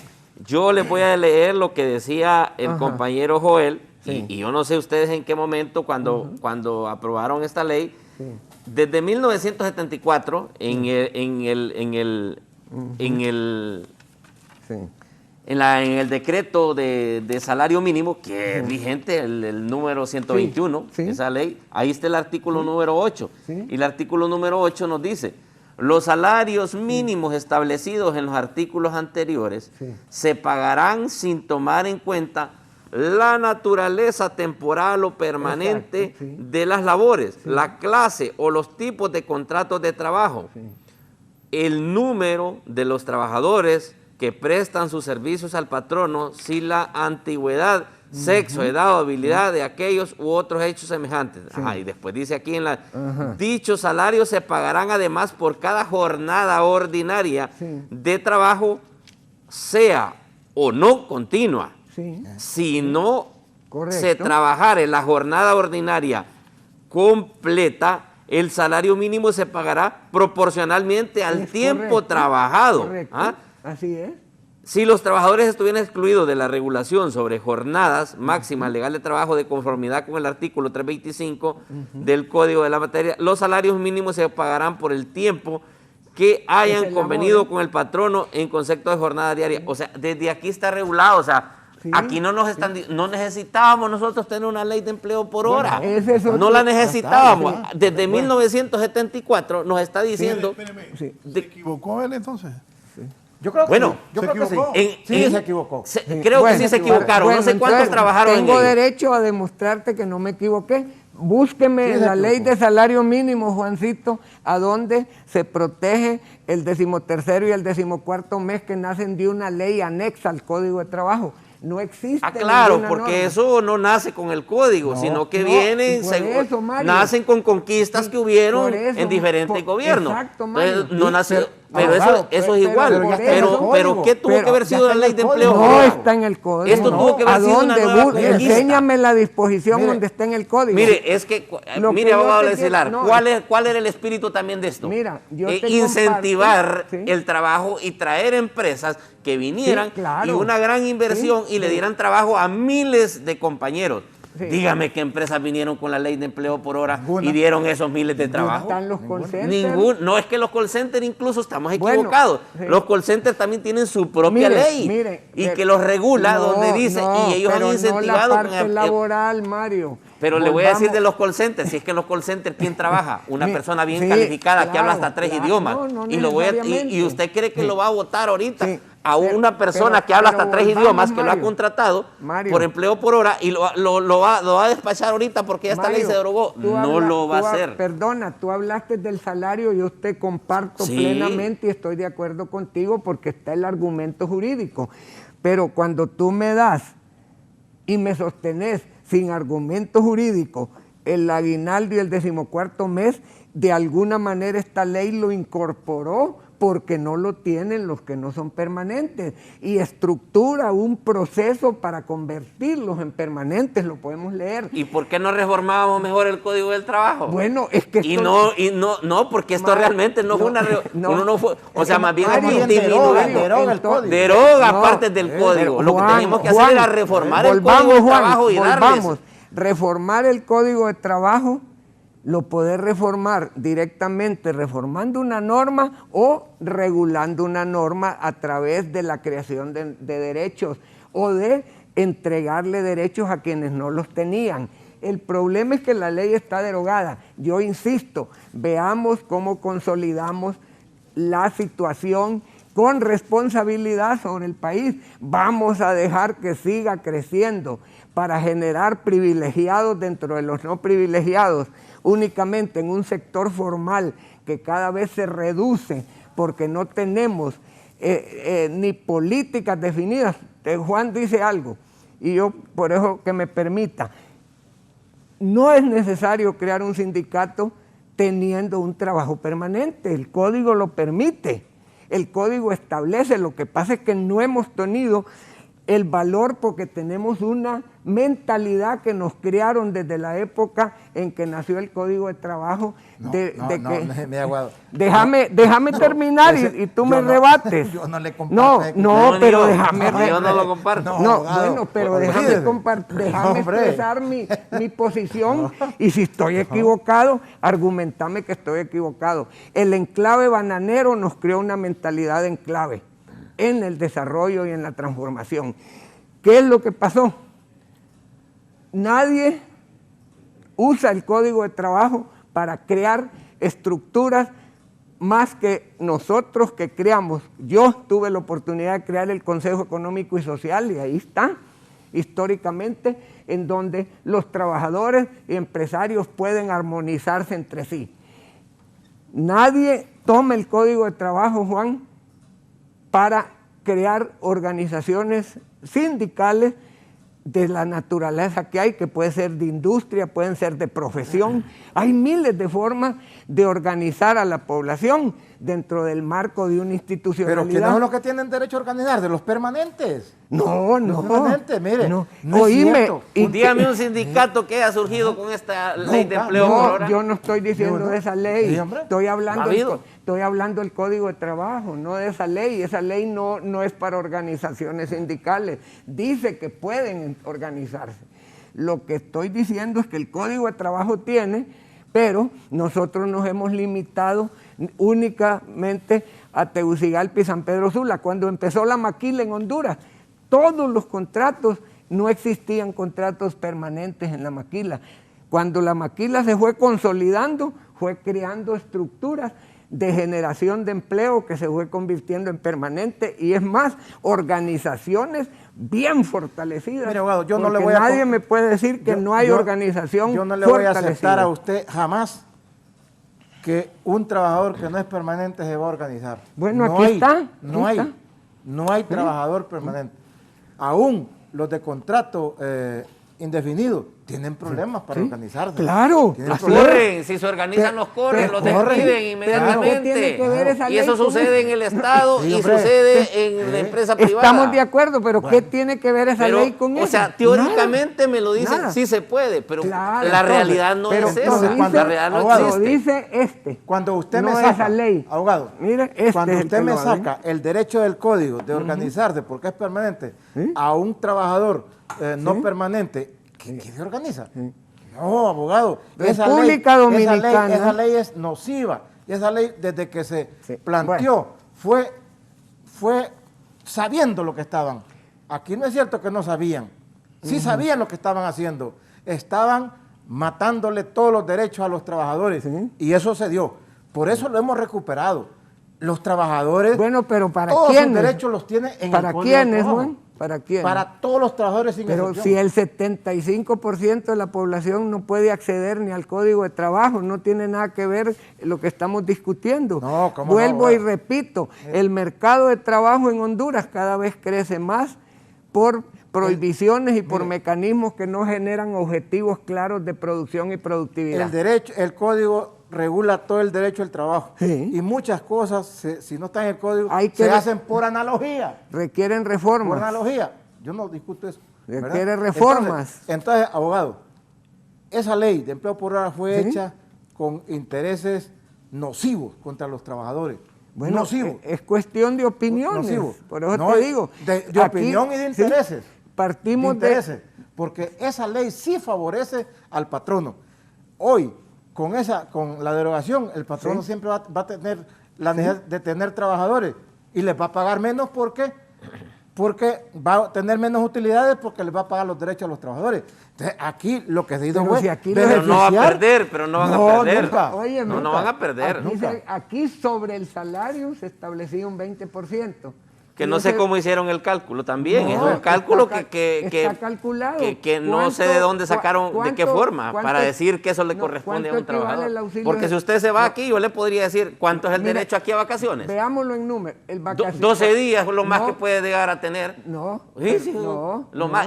yo les voy a leer lo que decía el compañero Joel, y yo no sé ustedes en qué momento, cuando aprobaron esta ley, desde 1974, en el decreto de salario mínimo, que es vigente, el número 121, esa ley, ahí está el artículo número 8. Y el artículo número 8 nos dice: los salarios mínimos establecidos en los artículos anteriores se pagarán sin tomar en cuenta la naturaleza temporal o permanente de las labores, la clase o los tipos de contratos de trabajo, el número de los trabajadores que prestan sus servicios al patrono, si la antigüedad, sexo, edad o habilidad de aquellos u otros hechos semejantes. Y después dice aquí dichos salarios se pagarán además por cada jornada ordinaria de trabajo, sea o no continua. Si no se trabajara en la jornada ordinaria completa, el salario mínimo se pagará proporcionalmente al tiempo trabajado. Así es. Si los trabajadores estuvieran excluidos de la regulación sobre jornadas máximas legal de trabajo de conformidad con el artículo 325 del Código de la Materia, los salarios mínimos se pagarán por el tiempo que hayan convenido con el patrono en concepto de jornada diaria. O sea, desde aquí está regulado, o sea, aquí no necesitábamos nosotros tener una ley de empleo por hora. No la necesitábamos. Desde 1974 nos está diciendo... ¿Se equivocó él entonces? Yo creo que bueno, yo creo que sí. Se equivocó. Creo que sí se equivocaron. No sé cuántos trabajaron en ello. Tengo derecho a demostrarte que no me equivoqué. Búsqueme la ley de salario mínimo, Juancito, a donde se protege el 13º y el 14º mes que nacen de una ley anexa al Código de Trabajo. No existe. Claro, porque norma. Eso no nace con el código, sino que vienen, nacen con conquistas que hubieron en diferentes gobiernos. Exacto, Mario. Entonces, no nace, pero eso es igual. Pero ¿qué tuvo que haber sido la ley de empleo? No está en el código. Esto tuvo que haber sido una nueva conquista. Enséñame la disposición donde está en el código. Mire, es que, mire, abogado Leislar, ¿cuál era el espíritu también de esto? Mira, incentivar el trabajo y traer empresas que vinieran y una gran inversión y le dieran trabajo a miles de compañeros. Dígame qué empresas vinieron con la ley de empleo por hora y dieron esos miles de trabajo. ¿Están los call centers? No, es que los call centers incluso estamos equivocados. Los call centers también tienen su propia ley y que los regula donde dice y ellos han incentivado la parte laboral, Mario. Pero le voy a decir de los call centers, si es que en los call centers, ¿quién trabaja? Una persona bien calificada que habla hasta 3 idiomas. Y usted cree que lo va a votar ahorita a una persona que habla hasta 3 idiomas, que lo ha contratado por empleo por hora y lo va a despachar ahorita porque ya esta ley se derogó. No lo va a hacer. Perdona, tú hablaste del salario, yo te comparto plenamente y estoy de acuerdo contigo porque está el argumento jurídico. Pero cuando tú me das y me sostenés sin argumento jurídico el aguinaldo y el 14º mes, de alguna manera esta ley lo incorporó porque no lo tienen los que no son permanentes y estructura un proceso para convertirlos en permanentes, lo podemos leer. ¿Y por qué no reformábamos mejor el Código del Trabajo? Bueno, es que porque esto realmente no fue o sea, más bien deroga partes del Código. Lo que tenemos que hacer era reformar el Código del Trabajo y darles. Reformar el Código de Trabajo, lo poder reformar directamente reformando una norma o regulando una norma a través de la creación de derechos o de entregarle derechos a quienes no los tenían. El problema es que la ley está derogada. Yo insisto, veamos cómo consolidamos la situación con responsabilidad sobre el país. Vamos a dejar que siga creciendo para generar privilegiados dentro de los no privilegiados, únicamente en un sector formal que cada vez se reduce porque no tenemos ni políticas definidas. Juan dice algo, y yo por eso que me permita, no es necesario crear un sindicato teniendo un trabajo permanente, el código lo permite, el código establece, lo que pasa es que no hemos tenido el valor porque tenemos una mentalidad que nos crearon desde la época en que nació el Código de Trabajo. Déjame terminar y tú me rebates. Yo no le comparto. Pero déjame. Yo no lo comparto. Pero déjame expresar mi posición y si estoy equivocado, argumentame que estoy equivocado. El enclave bananero nos creó una mentalidad de enclave en el desarrollo y en la transformación. ¿Qué es lo que pasó? Nadie usa el Código de Trabajo para crear estructuras más que nosotros que creamos. Yo tuve la oportunidad de crear el Consejo Económico y Social y ahí está, históricamente, en donde los trabajadores y empresarios pueden armonizarse entre sí. Nadie toma el Código de Trabajo, Juan, para crear organizaciones sindicales de la naturaleza que hay, que puede ser de industria, pueden ser de profesión. Hay miles de formas de organizar a la población dentro del marco de una institucionalidad. Pero ¿quiénes son los que tienen derecho a organizar? ¿De los permanentes? No. Los permanentes, mire. No. Oíme. Dígame un sindicato que haya surgido con esta ley de empleo por hora. Yo no estoy diciendo de esa ley. Sí, hombre. Estoy hablando del Código de Trabajo, no de esa ley. Esa ley no es para organizaciones sindicales. Dice que pueden organizarse. Lo que estoy diciendo es que el Código de Trabajo tiene, pero nosotros nos hemos limitado únicamente a Tegucigalpa y San Pedro Sula. Cuando empezó la maquila en Honduras, todos los contratos, no existían contratos permanentes en la maquila. Cuando la maquila se fue consolidando, fue creando estructuras de generación de empleo que se fue convirtiendo en permanente y es más, organizaciones bien fortalecidas. Mire, abogado, yo no le voy a... Nadie me puede decir que no hay organización Yo no le voy a aceptar a usted jamás que un trabajador que no es permanente se va a organizar. Bueno, aquí está. No hay trabajador permanente. Aún los de contrato indefinido tienen problemas para organizarse. Claro. Corren, si se organizan los corren, los despiden inmediatamente. Y eso sucede en el Estado y sucede en la empresa privada. Estamos de acuerdo, pero ¿qué tiene que ver esa ley con eso? O sea, teóricamente me lo dicen, sí se puede, pero la realidad no es esa. La realidad no existe. Dice cuando usted me saca, esa ley. Abogado, mire, cuando usted me saca el derecho del código de organizarse porque es permanente a un trabajador no permanente, ¿quién se organiza? No, abogado. República Dominicana. Esa ley es nociva. Y esa ley, desde que se planteó, fue sabiendo lo que estaban. Aquí no es cierto que no sabían. Sí sabían lo que estaban haciendo. Estaban matándole todos los derechos a los trabajadores. Y eso se dio. Por eso lo hemos recuperado. Los trabajadores, pero ¿para todos quiénes? sus derechos los tienen en ¿Para el Código quiénes, de Trabajo. Juan? ¿Para quién? Para todos los trabajadores sin Pero excepción. si el 75% de la población no puede acceder ni al Código de Trabajo, no tiene nada que ver lo que estamos discutiendo. No, ¿cómo Vuelvo no? y repito, el mercado de trabajo en Honduras cada vez crece más por prohibiciones y por mecanismos que no generan objetivos claros de producción y productividad. El código regula todo el derecho al trabajo. Y muchas cosas, si no están en el código, se hacen por analogía. Requieren reformas. Por analogía. Yo no discuto eso. Requiere reformas. Entonces, abogado, esa ley de empleo por hora fue hecha con intereses nocivos contra los trabajadores. Bueno, nocivos. Es cuestión de opiniones. Nocivos. Por eso te digo. De opinión y de intereses. Partimos de intereses. Porque esa ley sí favorece al patrono. Hoy, con la derogación, el patrono siempre va a tener la necesidad de tener trabajadores y les va a pagar menos porque porque va a tener menos utilidades porque les va a pagar los derechos a los trabajadores. Entonces, aquí lo que se hizo fue pero no va a perder, pero no van a perder. Nunca. Oye, no van a perder. Aquí sobre el salario se establecía un 20%. Que no sé cómo hicieron el cálculo también, es un cálculo que no sé de dónde sacaron, de qué forma, para decir que eso le corresponde a un trabajador. Porque si usted se va aquí, yo le podría decir cuánto es el derecho aquí a vacaciones. Veámoslo en números. 12 días es lo más que puede llegar a tener.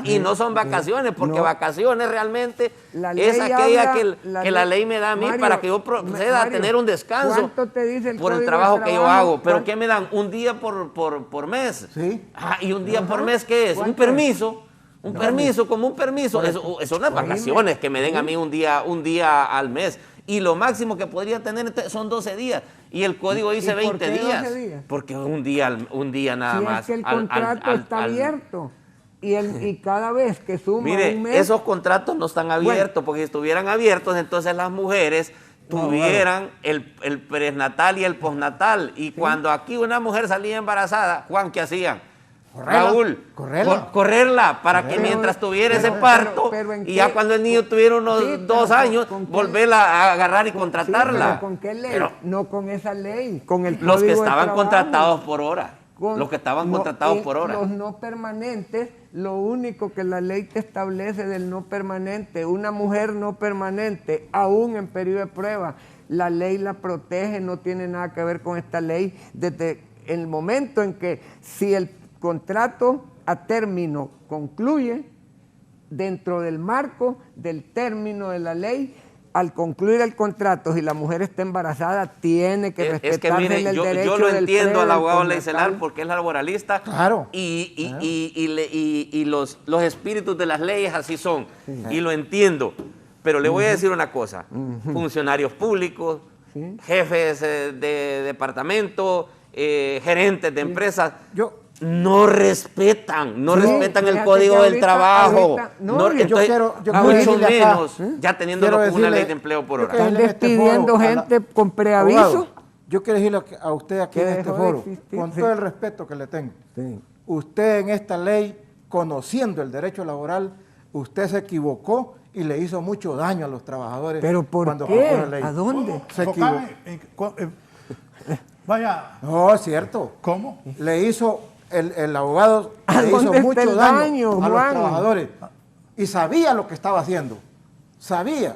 Y no son vacaciones, porque vacaciones realmente es aquella que la ley me da a mí para que yo proceda a tener un descanso por el trabajo que yo hago. Pero ¿qué me dan? Un día por mes. Sí. ¿Y un día por mes qué es? Un permiso. Como un permiso. Eso son las vacaciones que me den a mí un día al mes. Y lo máximo que podría tener son 12 días. Y el código dice 20 días. Porque un día nada más. Es que el contrato está abierto. Y cada vez que suma mire, un mes... esos contratos no están abiertos, porque si estuvieran abiertos, entonces las mujeres tuvieran el prenatal y el postnatal. Y cuando aquí una mujer salía embarazada, Juan, ¿qué hacían? Raúl, correrla para que mientras tuviera ese parto, y ya cuando el niño tuviera unos 2 años, volverla a agarrar y contratarla. ¿Pero con qué ley? No con esa ley, con el los que Código de estaban Trabajo. Contratados por hora. Los que estaban contratados por hora. Los no permanentes, lo único que la ley te establece del no permanente, una mujer no permanente, aún en periodo de prueba, la ley la protege, no tiene nada que ver con esta ley, desde el momento en que si el contrato a término concluye, dentro del marco del término de la ley, al concluir el contrato, si la mujer está embarazada, tiene que respetarse el derecho. Yo lo entiendo del al abogado postnatal. Leicelar porque es laboralista. Claro. Y los espíritus de las leyes así son. Y lo entiendo. Pero le voy a decir una cosa. Funcionarios públicos, jefes de departamento, gerentes de empresas, no respetan el Código del Trabajo. Mucho menos ya teniéndolo como una ley de empleo por hora. Están despidiendo gente con preaviso. Yo quiero decirle a usted aquí en este foro, con todo el respeto que le tengo, usted en esta ley, conociendo el derecho laboral, usted se equivocó y le hizo mucho daño a los trabajadores. ¿Pero por cuando qué? la ley. ¿A dónde? Se equivocó. Vaya. No, es cierto. ¿Cómo? Le hizo, el abogado le hizo mucho daño a los trabajadores. Y sabía lo que estaba haciendo. Sabía.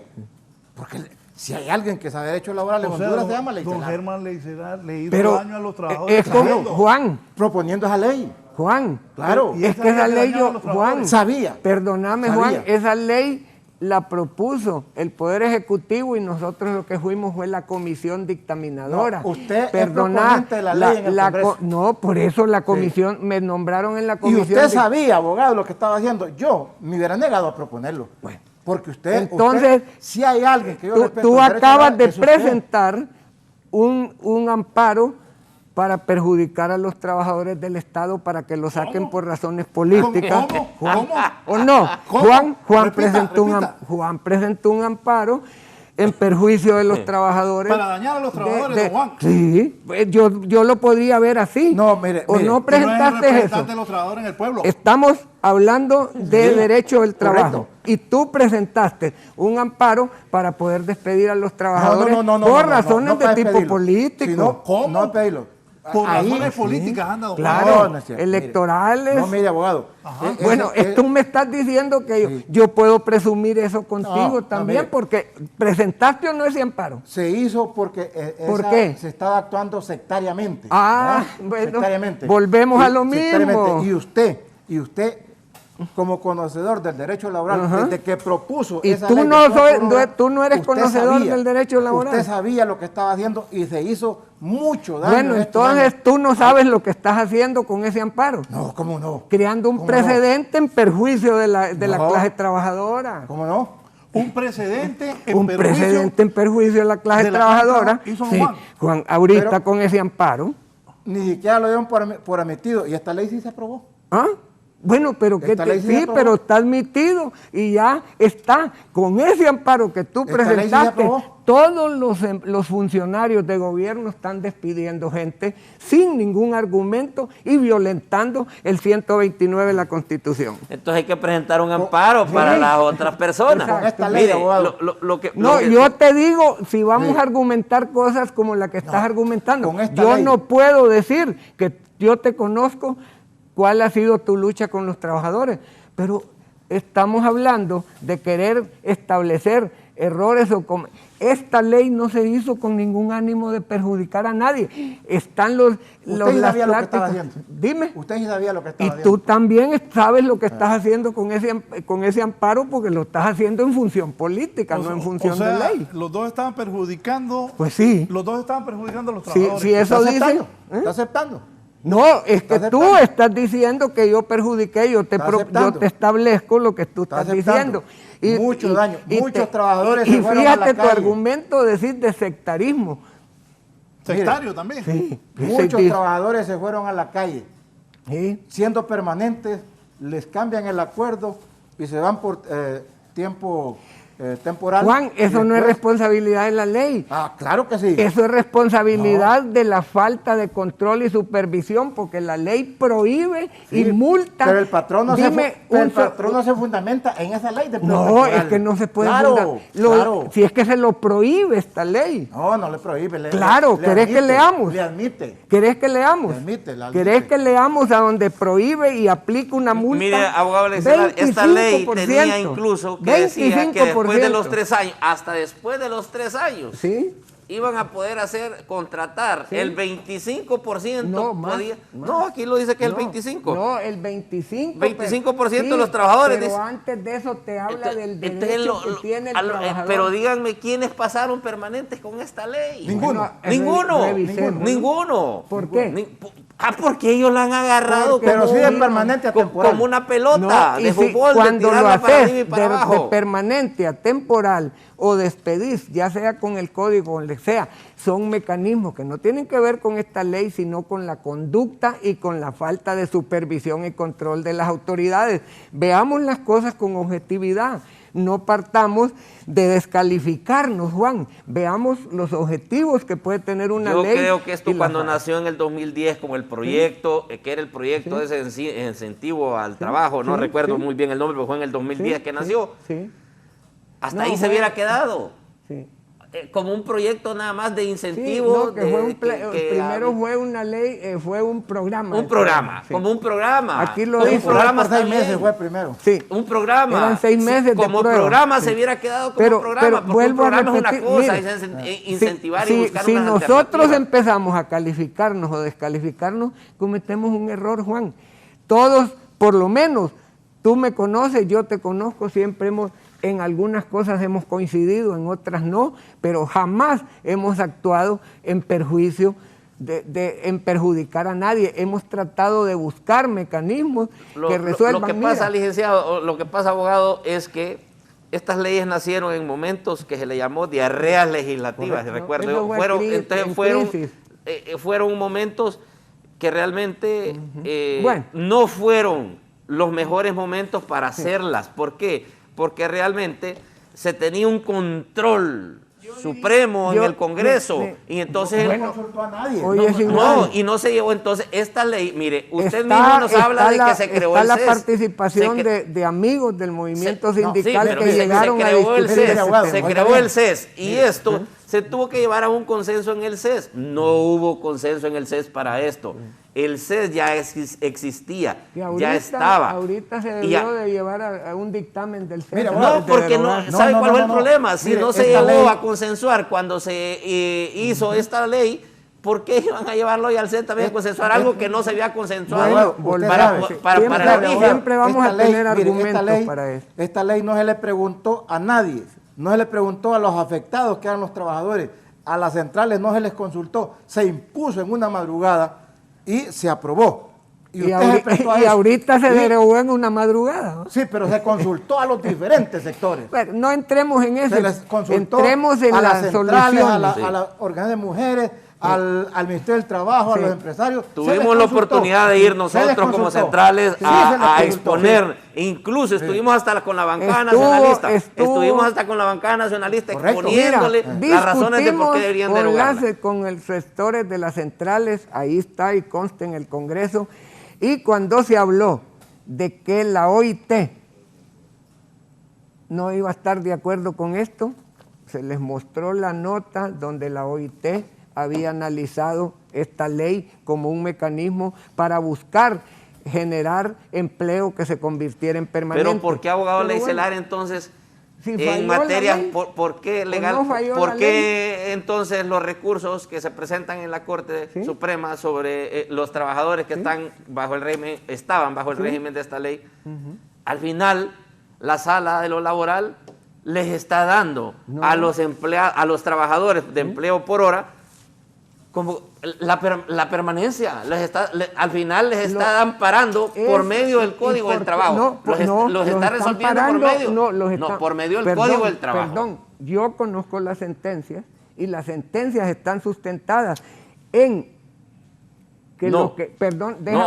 Porque si hay alguien que sabe derecho laboral en Honduras, se llama Leicelar. Don Germán Leicelar le hizo daño a los trabajadores. Es como Juan. Proponiendo esa ley. Juan. Claro. Y es que esa ley Juan. Sabía. Perdóname, Sabía. Juan, esa ley la propuso el Poder Ejecutivo y nosotros lo que fuimos fue la comisión dictaminadora. No, usted es proponente de la ley en el Congreso. No, por eso la comisión, me nombraron en la comisión. Y usted sabía, abogado, lo que estaba haciendo. Yo me hubiera negado a proponerlo. Bueno, porque entonces, si hay alguien que yo respeto, tú acabas de presentar un amparo para perjudicar a los trabajadores del Estado para que lo saquen por razones políticas. ¿Cómo? ¿O no? ¿Cómo? Juan presentó un amparo en perjuicio de los trabajadores. Para dañar a los trabajadores, don Juan. Sí, yo lo podría ver así. No, mire. No presentaste no es eso. de los trabajadores en el pueblo. Estamos hablando de derecho del trabajo. Correcto. Y tú presentaste un amparo para poder despedir a los trabajadores por razones de tipo político. ¿Cómo? No pedirlo. Por razones políticas, anda, don Juan. Claro, no es cierto, electorales. No, mire, abogado. Bueno, tú me estás diciendo que yo puedo presumir eso contigo también, porque presentaste o no ese amparo. Se hizo porque ¿Por qué? Se estaba actuando sectariamente. Bueno, sectariamente. volvemos a lo mismo. Y usted, como conocedor del derecho laboral, desde que propuso y esa tú ley tú no eres usted conocedor sabía, del derecho laboral. Usted sabía lo que estaba haciendo y se hizo mucho daño. Bueno, entonces tú no sabes lo que estás haciendo con ese amparo. No, ¿cómo no? Creando un precedente en perjuicio de la clase trabajadora. ¿Cómo no? Un precedente en perjuicio de la clase trabajadora. Hizo Sí, Juan, ahorita con ese amparo. Ni siquiera lo dieron por admitido y esta ley sí se aprobó. ¿Ah? Bueno, pero que ¿Esta ley sí se sí, aprobó? pero está admitido y ya está. Con ese amparo que tú ¿Esta ley sí se presentaste, aprobó? todos los funcionarios de gobierno están despidiendo gente sin ningún argumento y violentando el 129 de la Constitución. Entonces hay que presentar un amparo para las otras personas. Exacto. Con esta ley, Mire, abogado. No, yo te digo, si vamos Sí. a argumentar cosas como la que estás argumentando, con esta yo ley. no puedo decir que yo te conozco cuál ha sido tu lucha con los trabajadores, pero estamos hablando de querer establecer errores esta ley no se hizo con ningún ánimo de perjudicar a nadie. Están Usted sí las sabía lo que estaba pláticas. haciendo. Dime. Usted sí sabía lo que Y estaba tú haciendo. también sabes lo que estás haciendo con ese amparo porque lo estás haciendo en función política, no en función o sea, de ley. los dos estaban perjudicando. Pues sí. Los dos estaban perjudicando a los Sí, trabajadores. sí, eso ¿Está dicen. aceptando? ¿Está aceptando? No, es que ¿Está tú aceptando? estás diciendo que yo perjudiqué, yo te ¿Está establezco lo que tú ¿Está estás aceptando? diciendo. Mucho daño, muchos trabajadores Y se fueron a la fíjate tu calle. argumento decir de sectarismo. Sectario también. Sí. Muchos Sí. trabajadores se fueron a la calle. Sí. Siendo permanentes, les cambian el acuerdo y se van por tiempo temporal. Juan, eso Y no es después- responsabilidad de la ley. Ah, claro que sí. Eso es responsabilidad de la falta de control y supervisión, porque la ley prohíbe y Sí, multa. Pero el patrón no, Dime el patrón no se fundamenta en esa ley de empleo No, temporal. es que no se puede Claro, fundar. claro. Si es que se lo prohíbe esta ley. No, no le prohíbe. Claro, ¿querés que leamos? Le admite. ¿Querés que leamos? Le admite, la ¿Querés admite. que leamos a donde prohíbe y aplica una multa? Mire, abogado Alexander, esta ley 25%, tenía incluso que decía que después de los 3 años, hasta después de los 3 años, ¿Sí? iban a poder contratar Sí. el 25%. No, más. No, aquí lo dice que es el No, 25%. No, el 25%. 25% de los trabajadores, Pero dice. antes de eso te habla del Entonces, derecho que tiene el trabajador. pero díganme quiénes pasaron permanentes con esta ley. Ninguno. Ninguno. Revisemos, ¿no? Ninguno. ¿Por qué? Porque ellos la han agarrado Porque- Pero como, sí de un- permanente a como, temporal. como una pelota No, y de si fútbol, de cuando lo tirarla para arriba y haces para de abajo. permanente a temporal o despedís, ya sea con el código o lo que sea, son mecanismos que no tienen que ver con esta ley, sino con la conducta y con la falta de supervisión y control de las autoridades. Veamos las cosas con objetividad. No partamos de descalificarnos, Juan. Veamos los objetivos que puede tener una Yo ley. creo que esto y la cuando falta. nació en el 2010 como el proyecto, que era el proyecto de ese incentivo al trabajo, no sí, recuerdo sí. muy bien el nombre, pero fue en el 2010 que nació, Sí, hasta No, ahí se fue- hubiera quedado, sí. como un proyecto nada más de Sí, incentivo. no, que fue primero un fue una ley, fue un programa. programa, Sí. como un programa. Aquí lo Como dice. un programa por 6 está meses bien. fue primero. Sí. Un programa. Eran 6 meses de como prueba. programa Sí. se hubiera quedado como Pero programa, porque vuelvo un programa a repetir, es una cosa, mire, es incentivar y buscar si unas nosotros alternativas. empezamos a calificarnos o descalificarnos, cometemos un error, Juan. Todos, por lo menos, tú me conoces, yo te conozco, siempre en algunas cosas hemos coincidido, en otras no, pero jamás hemos actuado en perjuicio en perjudicar a nadie. Hemos tratado de buscar mecanismos que resuelvan. Lo que Mira, pasa, licenciado, lo que pasa, abogado, es que estas leyes nacieron en momentos que se le llamó diarreas legislativas, Correcto. recuerdo. Eso fue Entonces fueron momentos que realmente Bueno. no fueron los mejores momentos para hacerlas. ¿Por qué? Porque realmente se tenía un control supremo en el Congreso y entonces Bueno, No consultó a nadie. Oye, es igual. no, y no se llevó entonces esta ley. Mire, usted Está- mismo nos habla de está que se creó está el la CES. participación Se cre- de amigos del movimiento Sí, sindical pero que se llegaron a creó el discutir CES, ese abogado, se tema. oiga creó bien. el CES y esto se tuvo que llevar a un consenso en el CES. No hubo consenso en el CES para esto. El CES ya existía, Y ahorita, ya estaba. Ahorita se Y ya- debió de llevar a un dictamen del CES. Mira, No, de porque no, derogar. ¿sabe No, cuál no, fue el no. problema? Si Mire, no se esta llegó ley- a consensuar cuando se hizo esta ley, ¿por qué iban a llevarlo hoy al CES también a consensuar algo que no se había consensuado Bueno, para usted sabe. el Siempre- origen? siempre vamos a tener mire, argumentos para eso. Esta ley no se le preguntó a nadie, no se le preguntó a los afectados que eran los trabajadores, a las centrales no se les consultó, se impuso en una madrugada y se aprobó. Y, usted se prestó a y eso. ahorita se Y- derogó en una madrugada, ¿no? Sí, pero se consultó a los diferentes sectores. Bueno, no entremos en eso. Se les consultó Entremos en a las las centrales, soluciones. a las organizaciones de mujeres, al Ministerio del Trabajo, a los empresarios. Tuvimos la oportunidad de ir nosotros como centrales a exponer, incluso estuvimos hasta con la bancada nacionalista, estuvimos hasta con la bancada nacionalista exponiéndole las razones de por qué deberían derogarla. Con los sectores de las centrales, ahí está y consta en el Congreso, y cuando se habló de que la OIT no iba a estar de acuerdo con esto, se les mostró la nota donde la OIT había analizado esta ley como un mecanismo para buscar generar empleo que se convirtiera en permanente. Pero ¿por qué, abogado Leicelar, entonces, en materia, por qué legal, por qué entonces los recursos que se presentan en la Corte Suprema sobre los trabajadores que están bajo el régimen, estaban bajo el régimen de esta ley, al final la sala de lo laboral les está dando a los a los trabajadores de empleo por hora como la permanencia, al final les está amparando por medio del Código del Trabajo. Los está resolviendo por medio del Código del Trabajo. Perdón, yo conozco las sentencias y las sentencias están sustentadas en que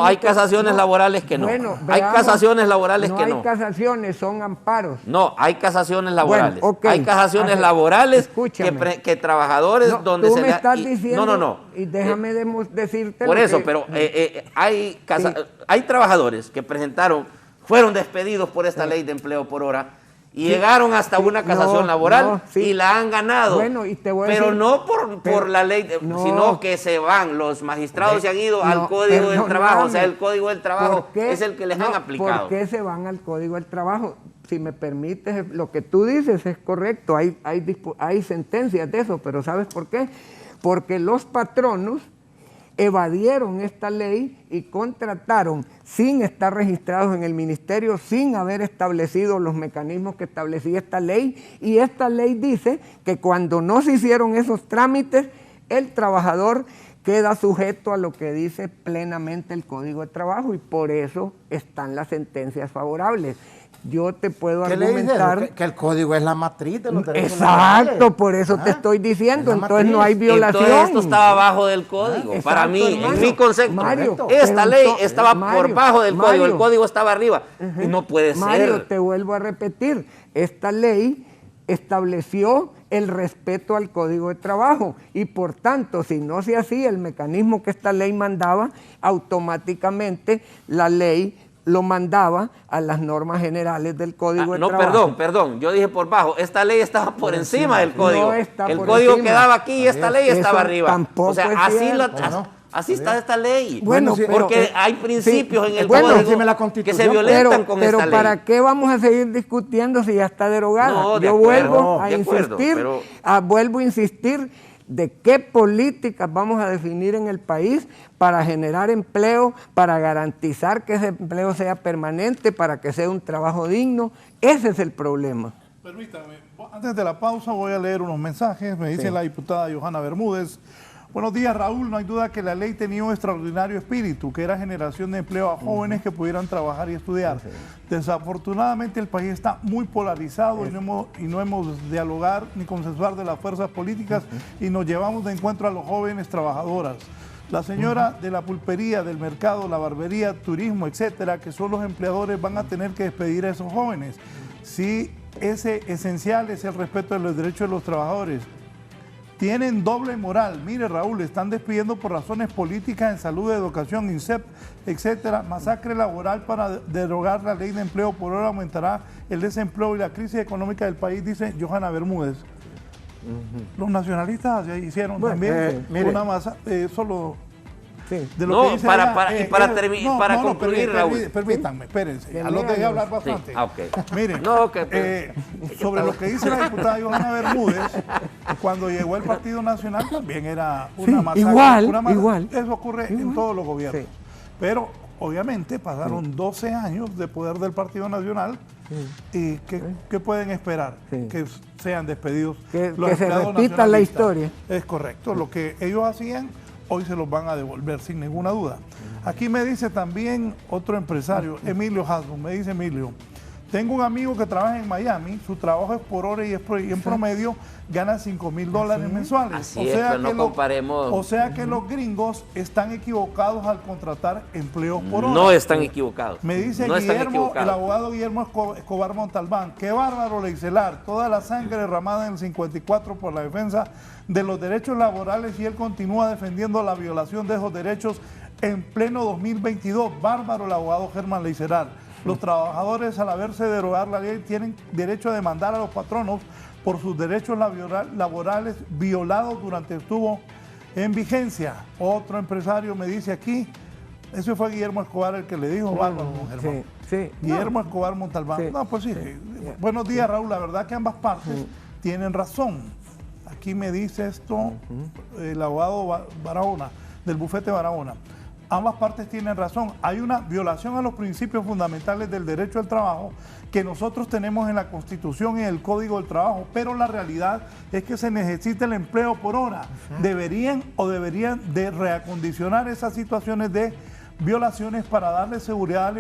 hay casaciones laborales que no. Bueno, hay casaciones laborales que no. No hay casaciones, son amparos. No, hay casaciones laborales. Bueno, hay casaciones laborales que trabajadores donde se le estás diciendo, y déjame decirte por eso, pero hay trabajadores que fueron despedidos por esta ley de empleo por hora y llegaron hasta una casación laboral y la han ganado. Bueno, y te voy a pero decir, no por la ley, sino que se van, los magistrados se han ido al Código del Trabajo, o sea, el Código del Trabajo es el que les han aplicado. ¿Por qué se van al Código del Trabajo? Si me permites, lo que tú dices es correcto, hay sentencias de eso, pero ¿sabes por qué? Porque los patronos evadieron esta ley y contrataron sin estar registrados en el ministerio, sin haber establecido los mecanismos que establecía esta ley, y esta ley dice que cuando no se hicieron esos trámites, el trabajador queda sujeto a lo que dice plenamente el Código de Trabajo, y por eso están las sentencias favorables. Yo te puedo argumentar que el código es la matriz de los derechos laborales. Por eso te estoy diciendo, entonces no hay violación. Entonces esto estaba bajo del código. Para mí, en mi concepto, esta ley estaba por bajo del código, el código estaba arriba. Y no puede ser. Mario, te vuelvo a repetir, esta ley estableció el respeto al Código de Trabajo y por tanto, si no se hacía el mecanismo que esta ley mandaba, automáticamente la ley lo mandaba a las normas generales del Código de Trabajo. Perdón, yo dije por bajo, esta ley estaba por encima del código. El código quedaba aquí y esta ley estaba arriba. O sea, así está esta ley. Bueno, porque hay principios en el código que se violentan con esta ley. Pero ¿para qué vamos a seguir discutiendo si ya está derogada? Yo vuelvo a insistir de qué políticas vamos a definir en el país para generar empleo, para garantizar que ese empleo sea permanente, para que sea un trabajo digno. Ese es el problema. Permítame, antes de la pausa voy a leer unos mensajes. Me dice la diputada Johanna Bermúdez: buenos días, Raúl. No hay duda que la ley tenía un extraordinario espíritu, que era generación de empleo a jóvenes que pudieran trabajar y estudiar. Desafortunadamente el país está muy polarizado y no hemos dialogar ni consensuar de las fuerzas políticas y nos llevamos de encuentro a los jóvenes trabajadoras. La señora de la pulpería, del mercado, la barbería, turismo, etcétera, que son los empleadores, van a tener que despedir a esos jóvenes. Sí, ese esencial es el respeto de los derechos de los trabajadores. Tienen doble moral. Mire, Raúl, están despidiendo por razones políticas en salud, educación, INSEP, etcétera. Masacre laboral para derogar la ley de empleo por hora aumentará el desempleo y la crisis económica del país, dice Johanna Bermúdez. Los nacionalistas hicieron también una masa, solo de lo que dice para concluir, Raúl. Permítanme, espérense, ya los dejé hablar bastante. Miren, sobre lo que dice la diputada Johanna Bermúdez, cuando llegó el Partido Nacional también era una masacre. Igual. Eso ocurre en todos los gobiernos. Pero obviamente pasaron 12 años de poder del Partido Nacional. ¿Y qué pueden esperar? Que sean despedidos. Que se repita la historia. Es correcto. Lo que ellos hacían, hoy se los van a devolver sin ninguna duda. Aquí me dice también otro empresario, Emilio Hasbun. Me dice Emilio: Tengo un amigo que trabaja en Miami, su trabajo es por hora y en promedio gana $5,000 mensuales. Así es, pero no comparemos. O sea que los gringos están equivocados al contratar empleos por hora. No están equivocados. Me dice Guillermo, el abogado Guillermo Escobar Montalbán, qué bárbaro, Leicelar, toda la sangre derramada en el 54 por la defensa de los derechos laborales y él continúa defendiendo la violación de esos derechos en pleno 2022. Bárbaro el abogado Germán Leicelar. Los trabajadores, al haberse derogar la ley, tienen derecho a demandar a los patronos por sus derechos laborales violados durante estuvo en vigencia. Otro empresario me dice aquí, ese fue Guillermo Escobar el que le dijo, bárbaro, Germán. Sí. Guillermo Escobar Montalbán. Sí. No, pues sí. Buenos días, Raúl. La verdad que ambas partes tienen razón. Aquí me dice esto el abogado Barahona, del bufete Barahona. Ambas partes tienen razón. Hay una violación a los principios fundamentales del derecho al trabajo que nosotros tenemos en la Constitución y en el Código del Trabajo, pero la realidad es que se necesita el empleo por hora. Deberían de reacondicionar esas situaciones de violaciones para darle seguridad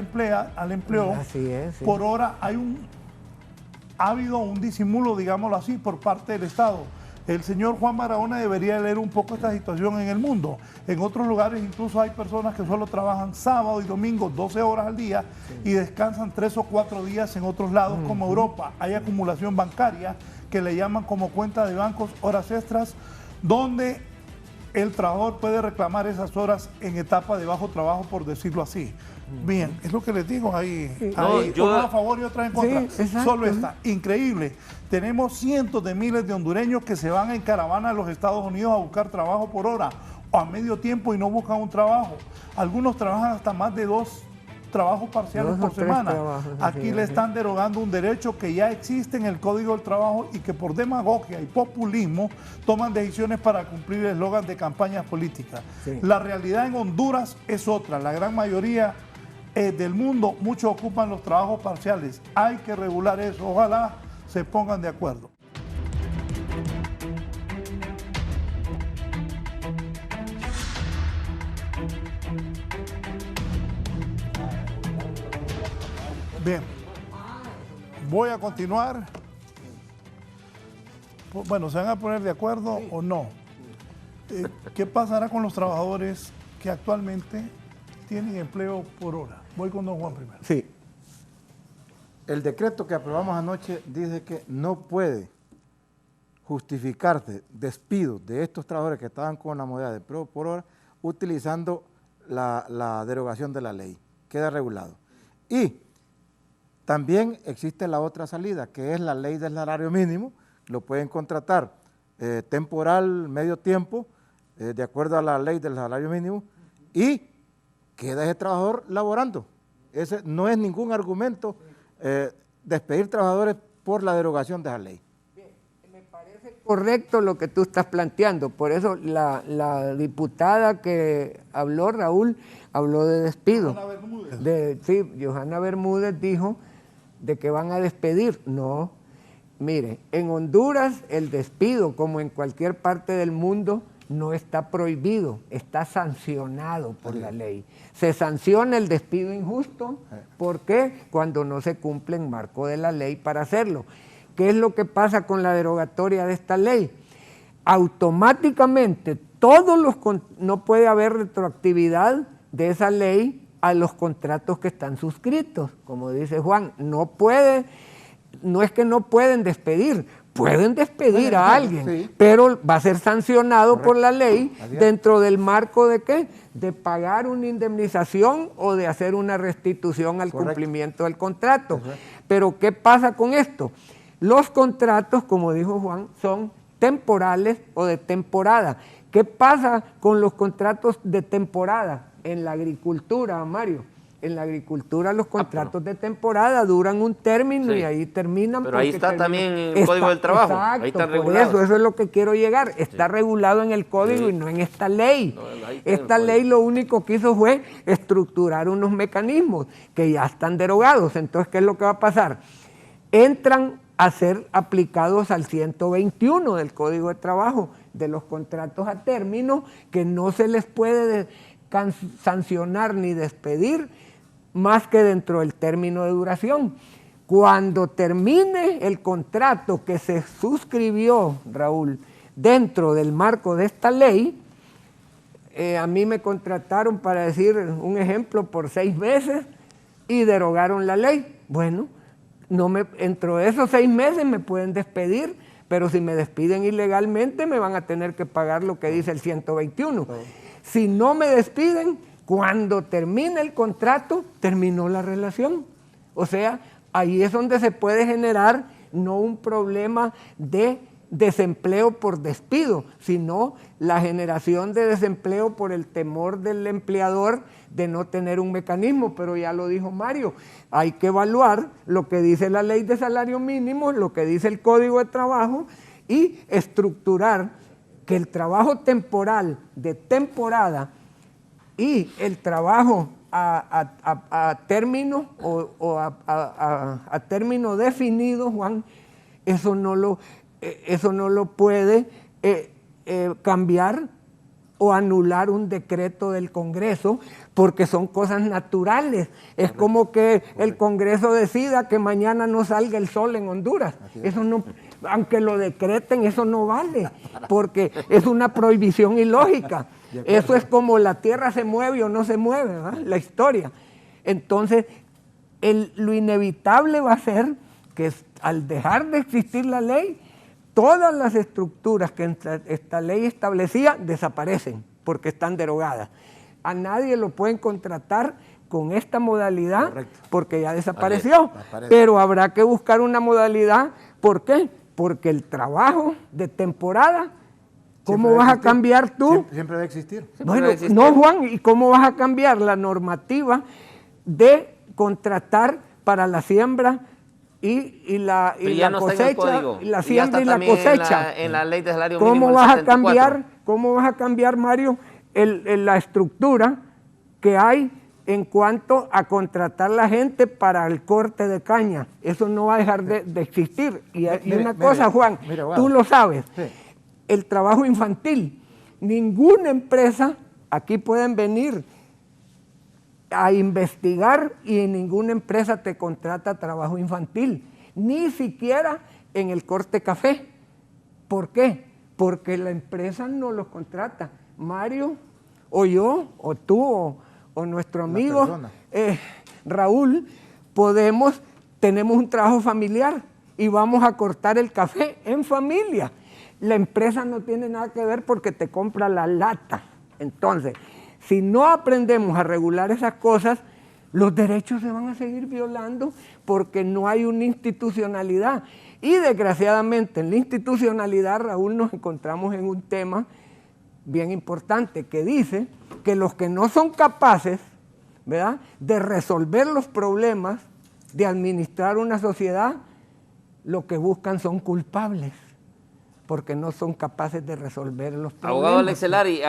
al empleo. Así es, sí. Por hora ha habido un disimulo, digámoslo así, por parte del Estado. El señor Juan Barahona debería leer un poco esta situación en el mundo. En otros lugares incluso hay personas que solo trabajan sábado y domingo 12 horas al día y descansan 3 o 4 días en otros lados como Europa. Hay acumulación bancaria que le llaman como cuenta de bancos horas extras, donde el trabajador puede reclamar esas horas en etapa de bajo trabajo, por decirlo así. Bien, es lo que les digo ahí. Sí. Unas a favor y otras en contra. Sí, exacto. Solo está. Increíble. Tenemos cientos de miles de hondureños que se van en caravana a los Estados Unidos a buscar trabajo por hora o a medio tiempo y no buscan un trabajo. Algunos trabajan hasta más de 2 trabajos parciales por semana. Aquí le están derogando un derecho que ya existe en el Código del Trabajo y que por demagogia y populismo toman decisiones para cumplir el eslogan de campañas políticas. Sí. La realidad en Honduras es otra. La gran mayoría del mundo, muchos ocupan los trabajos parciales. Hay que regular eso. Ojalá se pongan de acuerdo. Bien, voy a continuar. Bueno, ¿se van a poner de acuerdo o no? ¿Qué pasará con los trabajadores que actualmente tienen empleo por hora? Voy con don Juan primero. Sí. El decreto que aprobamos anoche dice que no puede justificarse despido de estos trabajadores que estaban con la modalidad de empleo por hora utilizando la derogación de la ley. Queda regulado. Y también existe la otra salida, que es la ley del salario mínimo. Lo pueden contratar temporal, medio tiempo, de acuerdo a la ley del salario mínimo, y queda ese trabajador laborando. Ese no es ningún argumento despedir trabajadores por la derogación de esa ley. Bien, me parece correcto lo que tú estás planteando. Por eso la diputada que habló, Raúl, habló de despido. Sí, Johanna Bermúdez dijo de que van a despedir. No, mire, en Honduras el despido, como en cualquier parte del mundo, no está prohibido, está sancionado por la ley. Se sanciona el despido injusto, ¿por qué? Cuando no se cumple en marco de la ley para hacerlo. ¿Qué es lo que pasa con la derogatoria de esta ley? Automáticamente no puede haber retroactividad de esa ley a los contratos que están suscritos. Como dice Juan, no es que no pueden despedir, pueden despedir a alguien, sí, pero va a ser sancionado por la ley dentro del marco de ¿qué? De pagar una indemnización o de hacer una restitución al cumplimiento del contrato. Pero ¿qué pasa con esto? Los contratos, como dijo Juan, son temporales o de temporada. ¿Qué pasa con los contratos de temporada en la agricultura, Mario? En la agricultura los contratos de temporada duran un término y ahí terminan. Pero ahí está también el Código del Trabajo. Exacto, ahí está regulado. Eso es lo que quiero llegar. Está regulado en el Código y no en esta ley. No, esta ley lo único que hizo fue estructurar unos mecanismos que ya están derogados. Entonces, ¿qué es lo que va a pasar? Entran a ser aplicados al 121 del Código de Trabajo, de los contratos a término, que no se les puede sancionar ni despedir más que dentro del término de duración. Cuando termine el contrato que se suscribió, Raúl, dentro del marco de esta ley, a mí me contrataron, para decir un ejemplo, por 6 meses y derogaron la ley. Bueno, dentro de esos 6 meses me pueden despedir, pero si me despiden ilegalmente me van a tener que pagar lo que dice el 121. Si no me despiden, cuando termine el contrato, terminó la relación. O sea, ahí es donde se puede generar no un problema de desempleo por despido, sino la generación de desempleo por el temor del empleador de no tener un mecanismo. Pero ya lo dijo Mario, hay que evaluar lo que dice la ley de salario mínimo, lo que dice el Código de Trabajo y estructurar que el trabajo temporal de temporada y el trabajo a término o a término definido, Juan, eso no lo puede cambiar o anular un decreto del Congreso, porque son cosas naturales. Es como que el Congreso decida que mañana no salga el sol en Honduras. Eso no, aunque lo decreten, eso no vale, porque es una prohibición ilógica. Eso es como la tierra se mueve o no se mueve, ¿verdad? La historia. Entonces, lo inevitable va a ser que al dejar de existir la ley, todas las estructuras que esta ley establecía desaparecen porque están derogadas. A nadie lo pueden contratar con esta modalidad. Correcto. Porque ya desapareció. Pero habrá que buscar una modalidad. ¿Por qué? Porque el trabajo de temporada, ¿cómo vas a cambiar tú? Siempre va a existir. Bueno, no, Juan, ¿y cómo vas a cambiar la normativa de contratar para la siembra y la cosecha, la siembra y la cosecha? En la ley de salario mínimo. ¿Cómo vas a cambiar, Mario, la estructura que hay en cuanto a contratar la gente para el corte de caña? Eso no va a dejar de existir. Y una cosa, Juan, tú lo sabes, sí. El trabajo infantil. Ninguna empresa, aquí pueden venir a investigar y ninguna empresa te contrata trabajo infantil, ni siquiera en el corte café. ¿Por qué? Porque la empresa no los contrata. Mario, o yo, o tú, o nuestro amigo Raúl, tenemos un trabajo familiar y vamos a cortar el café en familia. La empresa no tiene nada que ver porque te compra la lata. Entonces, si no aprendemos a regular esas cosas, los derechos se van a seguir violando porque no hay una institucionalidad. Y desgraciadamente en la institucionalidad, Raúl, nos encontramos en un tema bien importante que dice que los que no son capaces, ¿verdad?, de resolver los problemas, de administrar una sociedad, lo que buscan son culpables, porque no son capaces de resolver los problemas. Abogado Alex Celari,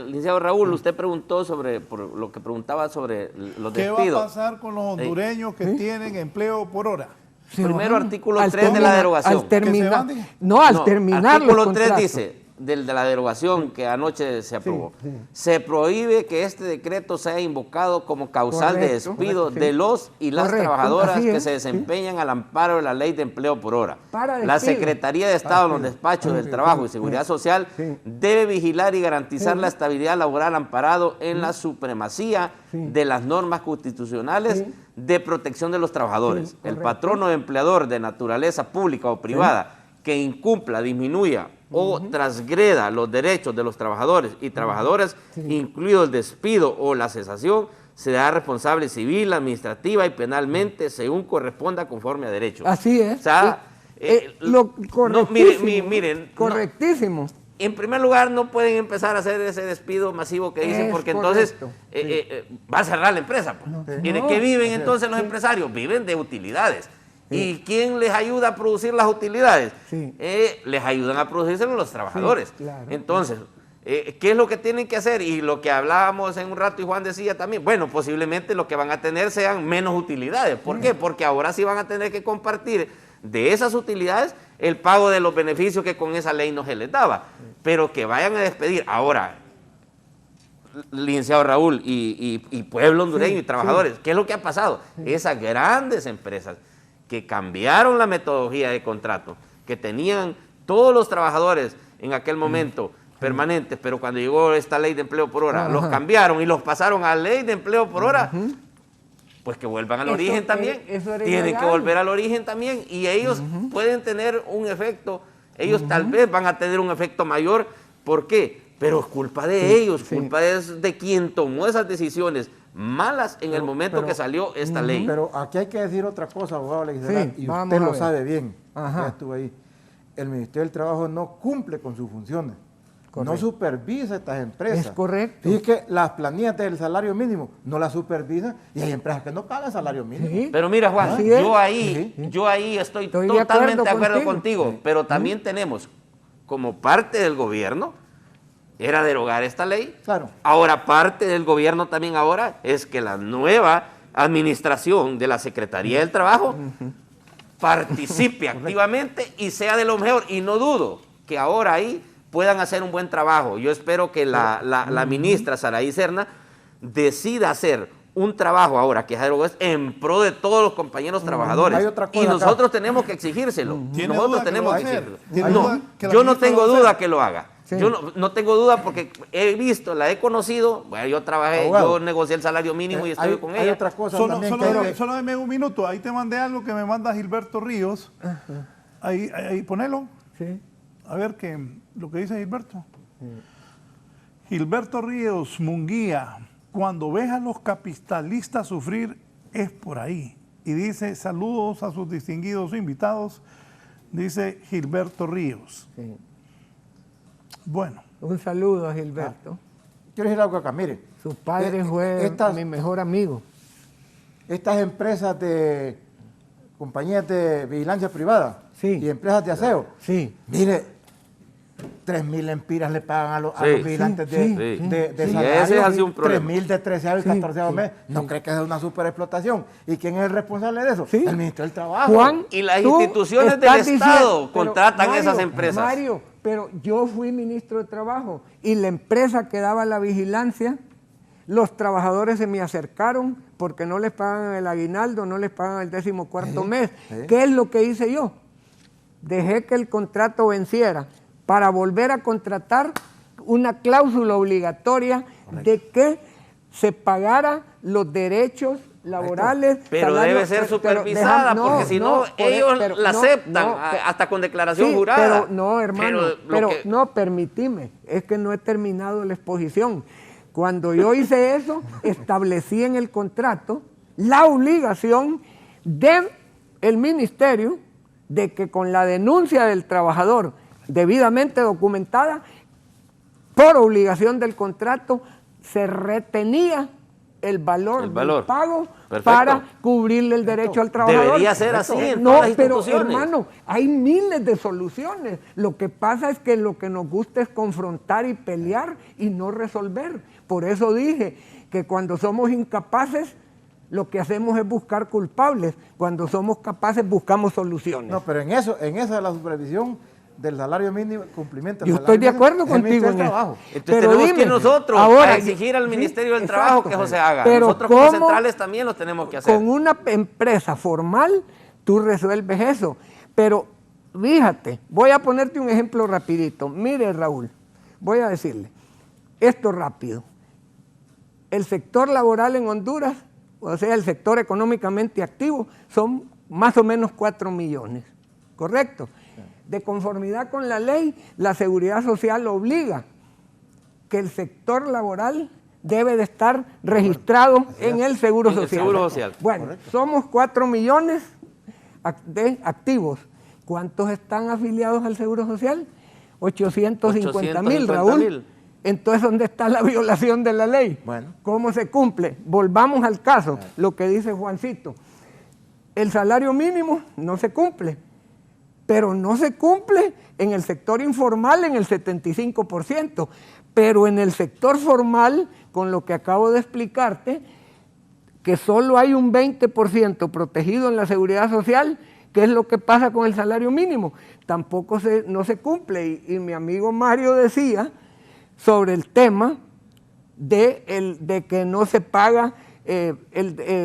licenciado Raúl, usted preguntó por lo que preguntaba sobre los despidos. ¿Qué va a pasar con los hondureños que tienen empleo por hora? Primero, artículo 3 de la derogación. Al terminar artículo 3 dice, de la derogación que anoche se aprobó, se prohíbe que este decreto sea invocado como causal de despido de los y las trabajadoras que se desempeñan al amparo de la ley de empleo por hora. La Secretaría de Estado en los despachos del Trabajo y Seguridad Social debe vigilar y garantizar la estabilidad laboral amparado en la supremacía de las normas constitucionales de protección de los trabajadores. El patrono o empleador de naturaleza pública o privada que incumpla, disminuya o transgreda los derechos de los trabajadores y trabajadoras, incluido el despido o la cesación, será responsable civil, administrativa y penalmente según corresponda conforme a derecho. Así es. O sea, miren, correctísimo. En primer lugar, no pueden empezar a hacer ese despido masivo que dicen, porque entonces va a cerrar la empresa. Pues. ¿Y de qué viven entonces los empresarios? Viven de utilidades. ¿Y quién les ayuda a producir las utilidades? Les ayudan a producirse los trabajadores. Claro. Entonces, ¿qué es lo que tienen que hacer? Y lo que hablábamos en un rato y Juan decía también, bueno, posiblemente lo que van a tener sean menos utilidades. ¿Por qué? Porque ahora sí van a tener que compartir de esas utilidades el pago de los beneficios que con esa ley no se les daba. Pero que vayan a despedir ahora, licenciado Raúl, y pueblo hondureño y trabajadores, ¿qué es lo que ha pasado? Esas grandes empresas que cambiaron la metodología de contrato, que tenían todos los trabajadores en aquel momento permanentes, pero cuando llegó esta ley de empleo por hora, los cambiaron y los pasaron a ley de empleo por hora, pues que vuelvan al origen también. Tienen que volver al origen también y ellos pueden tener un efecto, ellos tal vez van a tener un efecto mayor. ¿Por qué? Pero es culpa de ellos, culpa es de quien tomó esas decisiones malas en el momento que salió esta ley. Pero aquí hay que decir otra cosa, abogado legislador, y usted lo sabe bien, ya estuvo ahí. El Ministerio del Trabajo no cumple con sus funciones. Correcto. No supervisa estas empresas. Es correcto. Y es que las planillas del salario mínimo no las supervisan y hay empresas que no pagan salario mínimo. Sí. Pero mira, Juan, yo ahí estoy totalmente de acuerdo contigo, pero también tenemos como parte del gobierno era derogar esta ley. Claro. Ahora parte del gobierno también ahora es que la nueva administración de la Secretaría del Trabajo participe activamente y sea de lo mejor. Y no dudo que ahora ahí puedan hacer un buen trabajo. Yo espero que la ministra Saraí Serna decida hacer un trabajo ahora que es en pro de todos los compañeros trabajadores. Hay otra cosa y nosotros acá. tenemos que exigírselo. ¿Tiene Nosotros duda tenemos que que lo va a exigirlo. hacer? No, yo no tengo duda que lo haga. Sí. Yo no tengo duda porque he visto, la he conocido. Bueno, yo trabajé, yo negocié el salario mínimo y estuve con ella. Hay otra cosa también solo deme un minuto. Ahí te mandé algo que me manda Gilberto Ríos. Ahí ponelo. Sí. A ver lo que dice Gilberto. Gilberto Ríos Munguía, cuando ves a los capitalistas sufrir es por ahí. Y dice, saludos a sus distinguidos invitados, dice Gilberto Ríos. Sí. Bueno. Un saludo a Gilberto. Quiero decir algo acá, mire. Su padre fue mi mejor amigo. Estas empresas de compañías de vigilancia privada y empresas de aseo, mire, 3.000 empiras le pagan a los vigilantes de salario, ese es un problema. 3.000 de 13 y 14 meses. ¿No cree que es una superexplotación? ¿Y quién es el responsable de eso? El Ministerio del Trabajo. Juan, y las instituciones del Estado contratan esas empresas. Mario, pero yo fui ministro de Trabajo y la empresa que daba la vigilancia, los trabajadores se me acercaron porque no les pagan el aguinaldo, no les pagan el 14º mes. ¿Qué es lo que hice yo? Dejé que el contrato venciera para volver a contratar una cláusula obligatoria de que se pagara los derechos laborales. Pero debe ser supervisada, porque si no, ellos la aceptan, hasta con declaración jurada. Pero no, hermano, no, permitime, es que no he terminado la exposición. Cuando yo hice eso, establecí en el contrato la obligación del ministerio de que con la denuncia del trabajador debidamente documentada, por obligación del contrato, se retenía el valor del pago para cubrirle el derecho al trabajador. Debería ser así en todas las instituciones. Pero hermano, hay miles de soluciones. Lo que pasa es que lo que nos gusta es confrontar y pelear y no resolver. Por eso dije que cuando somos incapaces, lo que hacemos es buscar culpables. Cuando somos capaces, buscamos soluciones. No, pero en eso de la supervisión del salario mínimo, cumplimiento del Yo estoy de acuerdo contigo en eso. Entonces pero tenemos que nosotros ahora exigir al Ministerio del Trabajo que eso se haga. Pero nosotros como centrales también lo tenemos que hacer. Con una empresa formal, tú resuelves eso. Pero fíjate, voy a ponerte un ejemplo rapidito. Mire, Raúl, voy a decirle esto rápido. El sector laboral en Honduras, o sea, el sector económicamente activo, son más o menos 4 millones, ¿correcto? De conformidad con la ley, la Seguridad Social obliga que el sector laboral debe de estar registrado en el Seguro Social. Bueno, somos 4 millones de activos. ¿Cuántos están afiliados al Seguro Social? 850,000, Raúl. Entonces, ¿dónde está la violación de la ley? Bueno. ¿Cómo se cumple? Volvamos al caso, lo que dice Juancito. El salario mínimo no se cumple, pero no se cumple en el sector informal en el 75%, pero en el sector formal, con lo que acabo de explicarte, que solo hay un 20% protegido en la Seguridad Social, ¿qué es lo que pasa con el salario mínimo? Tampoco no se cumple, y mi amigo Mario decía sobre el tema de que no se paga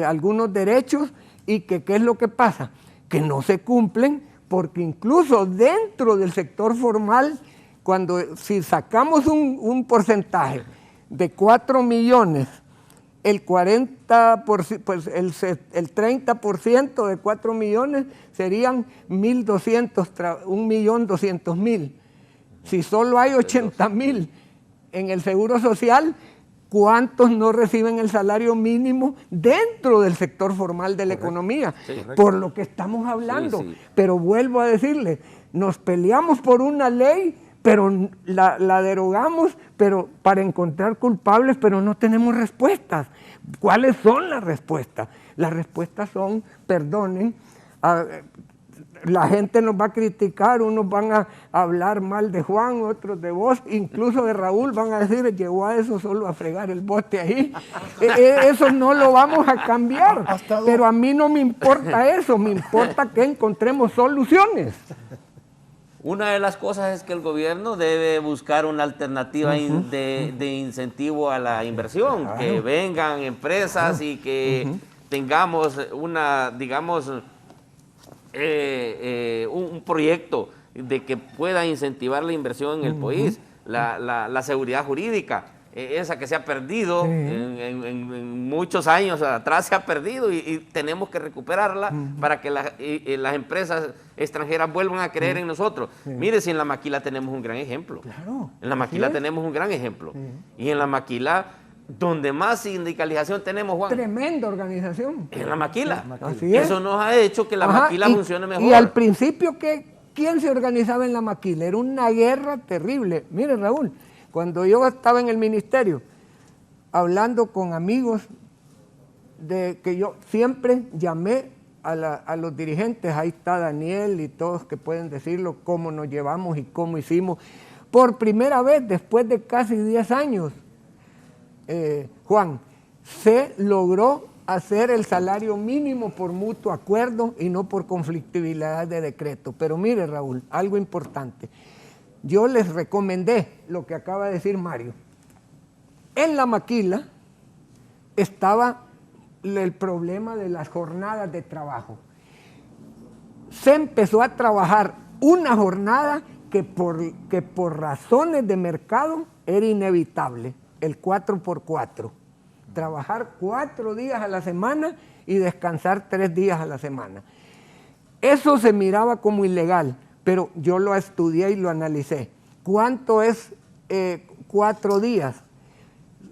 algunos derechos y que qué es lo que pasa, que no se cumplen, porque incluso dentro del sector formal, si sacamos un porcentaje de 4 millones, el 30% de 4 millones serían 1.200.000. Si solo hay 80.000 en el Seguro Social, ¿cuántos no reciben el salario mínimo dentro del sector formal de la economía? Por lo que estamos hablando. Pero vuelvo a decirle, nos peleamos por una ley, pero la derogamos para encontrar culpables, pero no tenemos respuestas. ¿Cuáles son las respuestas? Las respuestas son, perdonen, la gente nos va a criticar, unos van a hablar mal de Juan, otros de vos, incluso de Raúl, van a decir, llegó a eso solo a fregar el bote ahí. Eso no lo vamos a cambiar, pero a mí no me importa eso, me importa que encontremos soluciones. Una de las cosas es que el gobierno debe buscar una alternativa de incentivo a la inversión, que vengan empresas y que tengamos un proyecto de que pueda incentivar la inversión en el país, la seguridad jurídica, esa que se ha perdido en muchos años atrás, se ha perdido y tenemos que recuperarla para que las empresas extranjeras vuelvan a creer en nosotros. Mire, si en La Maquila tenemos un gran ejemplo. En La Maquila tenemos un gran ejemplo. Y en La Maquila, donde más sindicalización tenemos, Juan. Tremenda organización. En La Maquila. Así es. Eso nos ha hecho que La Maquila funcione mejor. Y al principio, ¿quién se organizaba en La Maquila? Era una guerra terrible. Mire, Raúl, cuando yo estaba en el ministerio, hablando con amigos, de que yo siempre llamé a los dirigentes, ahí está Daniel y todos que pueden decirlo, cómo nos llevamos y cómo hicimos. Por primera vez, después de casi 10 años, Juan, se logró hacer el salario mínimo por mutuo acuerdo y no por conflictividad de decreto. Pero mire, Raúl, algo importante. Yo les recomendé lo que acaba de decir Mario. En La Maquila estaba el problema de las jornadas de trabajo. Se empezó a trabajar una jornada que por razones de mercado era inevitable, el 4x4. Trabajar 4 días a la semana y descansar 3 días a la semana. Eso se miraba como ilegal, pero yo lo estudié y lo analicé. ¿Cuánto es 4 días?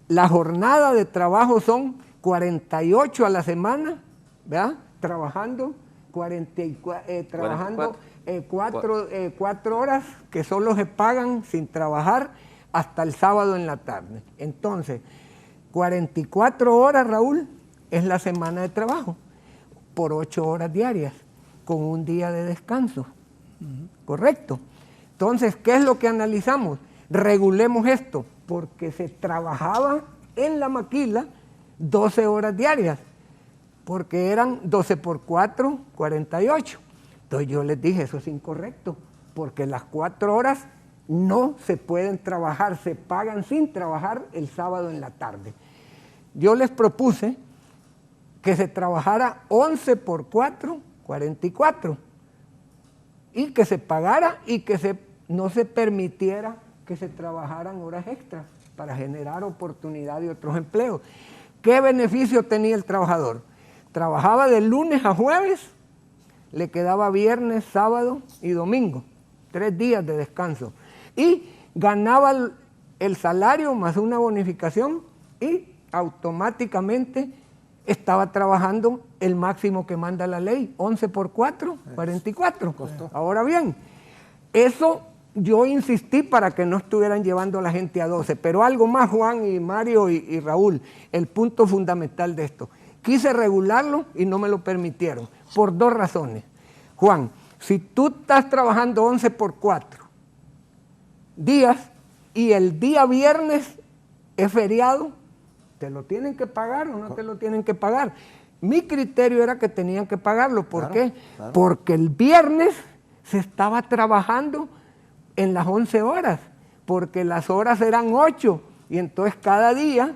La jornada de trabajo son 48 a la semana, ¿verdad? Trabajando 4 horas que solo se pagan sin trabajar hasta el sábado en la tarde. Entonces, 44 horas, Raúl, es la semana de trabajo, por 8 horas diarias, con un día de descanso. ¿Correcto? Entonces, ¿qué es lo que analizamos? Regulemos esto, porque se trabajaba en La Maquila 12 horas diarias, porque eran 12 por 4, 48. Entonces yo les dije, eso es incorrecto, porque las 4 horas no se pueden trabajar, se pagan sin trabajar el sábado en la tarde. Yo les propuse que se trabajara 11 por 4, 44, y que se pagara y que no se permitiera que se trabajaran horas extras para generar oportunidad de otros empleos. ¿Qué beneficio tenía el trabajador? Trabajaba de lunes a jueves, le quedaba viernes, sábado y domingo, 3 días de descanso. Y ganaba el salario más una bonificación y automáticamente estaba trabajando el máximo que manda la ley, 11 por 4, 44. Ahora bien, eso yo insistí para que no estuvieran llevando a la gente a 12, pero algo más, Juan y Mario y Raúl, el punto fundamental de esto. Quise regularlo y no me lo permitieron, por 2 razones. Juan, si tú estás trabajando 11 por 4 días y el día viernes es feriado, ¿te lo tienen que pagar o no te lo tienen que pagar? Mi criterio era que tenían que pagarlo. ¿Por qué? Claro. Porque el viernes se estaba trabajando en las 11 horas, porque las horas eran 8, y entonces cada día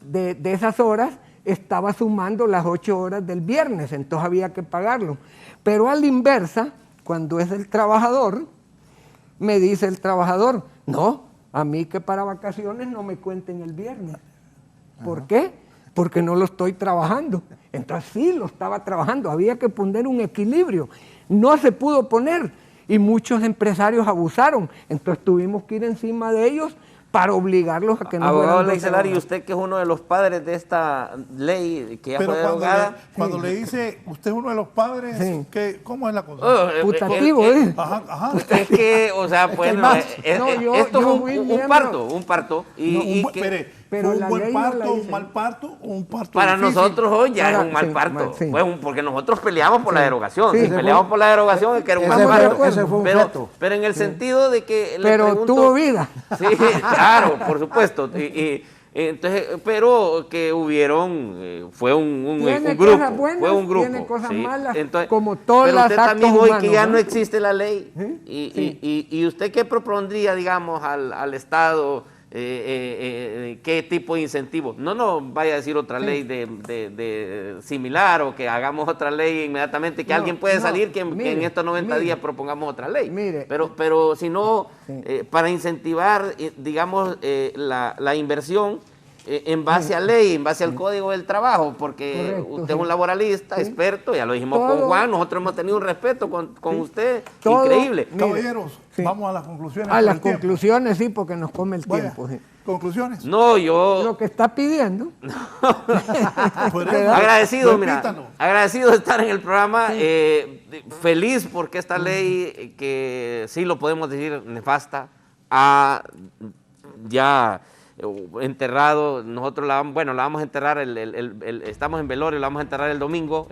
de esas horas estaba sumando las 8 horas del viernes, entonces había que pagarlo. Pero a la inversa, cuando es el trabajador, me dice el trabajador, no, a mí que para vacaciones no me cuenten el viernes. ¿Por qué? Porque no lo estoy trabajando. Entonces sí lo estaba trabajando, había que poner un equilibrio. No se pudo poner y muchos empresarios abusaron. Entonces tuvimos que ir encima de ellos para obligarlos a que no abogado fueran Leicelar, y usted que es uno de los padres de esta ley que ya fue derogada. Cuando le dice, usted es uno de los padres, Sí. ¿cómo es la cosa? Putativo, Ajá, ajá. Es que, o sea, pues, esto es un parto. ¿Fue un la buen ley no la parto, dice. un mal parto o un parto Para difícil? nosotros hoy ya era Para- un mal sí, parto, sí. porque nosotros peleamos por la derogación, Sí. si peleamos por la derogación es que era un mal Ese fue- parto, ese fue un feto. pero en el sentido de que le Pero pregunto- tuvo vida. Sí, claro, por supuesto, entonces, pero que hubieron, fue un Tiene grupo, cosas buenas, fue un grupo. tiene cosas sí. malas, Entonces, como todos pero los usted actos también hoy que humanos, ya ¿no? no existe la ley, Sí. y usted qué propondría, digamos, al Estado, qué tipo de incentivos. No vaya a decir otra ley de similar o que hagamos otra ley inmediatamente, que No, alguien puede no, salir que mire, en estos 90 mire. días propongamos otra ley. Mire. Pero si no, Sí. para incentivar, digamos, la inversión en base a ley, en base al Código del Trabajo, porque Correcto, usted sí. es un laboralista, Sí. experto, ya lo dijimos con Todo- Juan, nosotros hemos tenido un respeto con usted, Todo- increíble. Mire, Caballeros, sí. vamos a las conclusiones. A por las el tiempo. conclusiones, sí, porque nos come el Vaya, tiempo. Sí. conclusiones. No, yo... Lo que está pidiendo. Por eso, Agradecido, mira, repítalo. agradecido de estar en el programa, feliz porque esta ley, que sí lo podemos decir nefasta, ha ya enterrado, nosotros la vamos a enterrar, estamos en velorio, la vamos a enterrar el domingo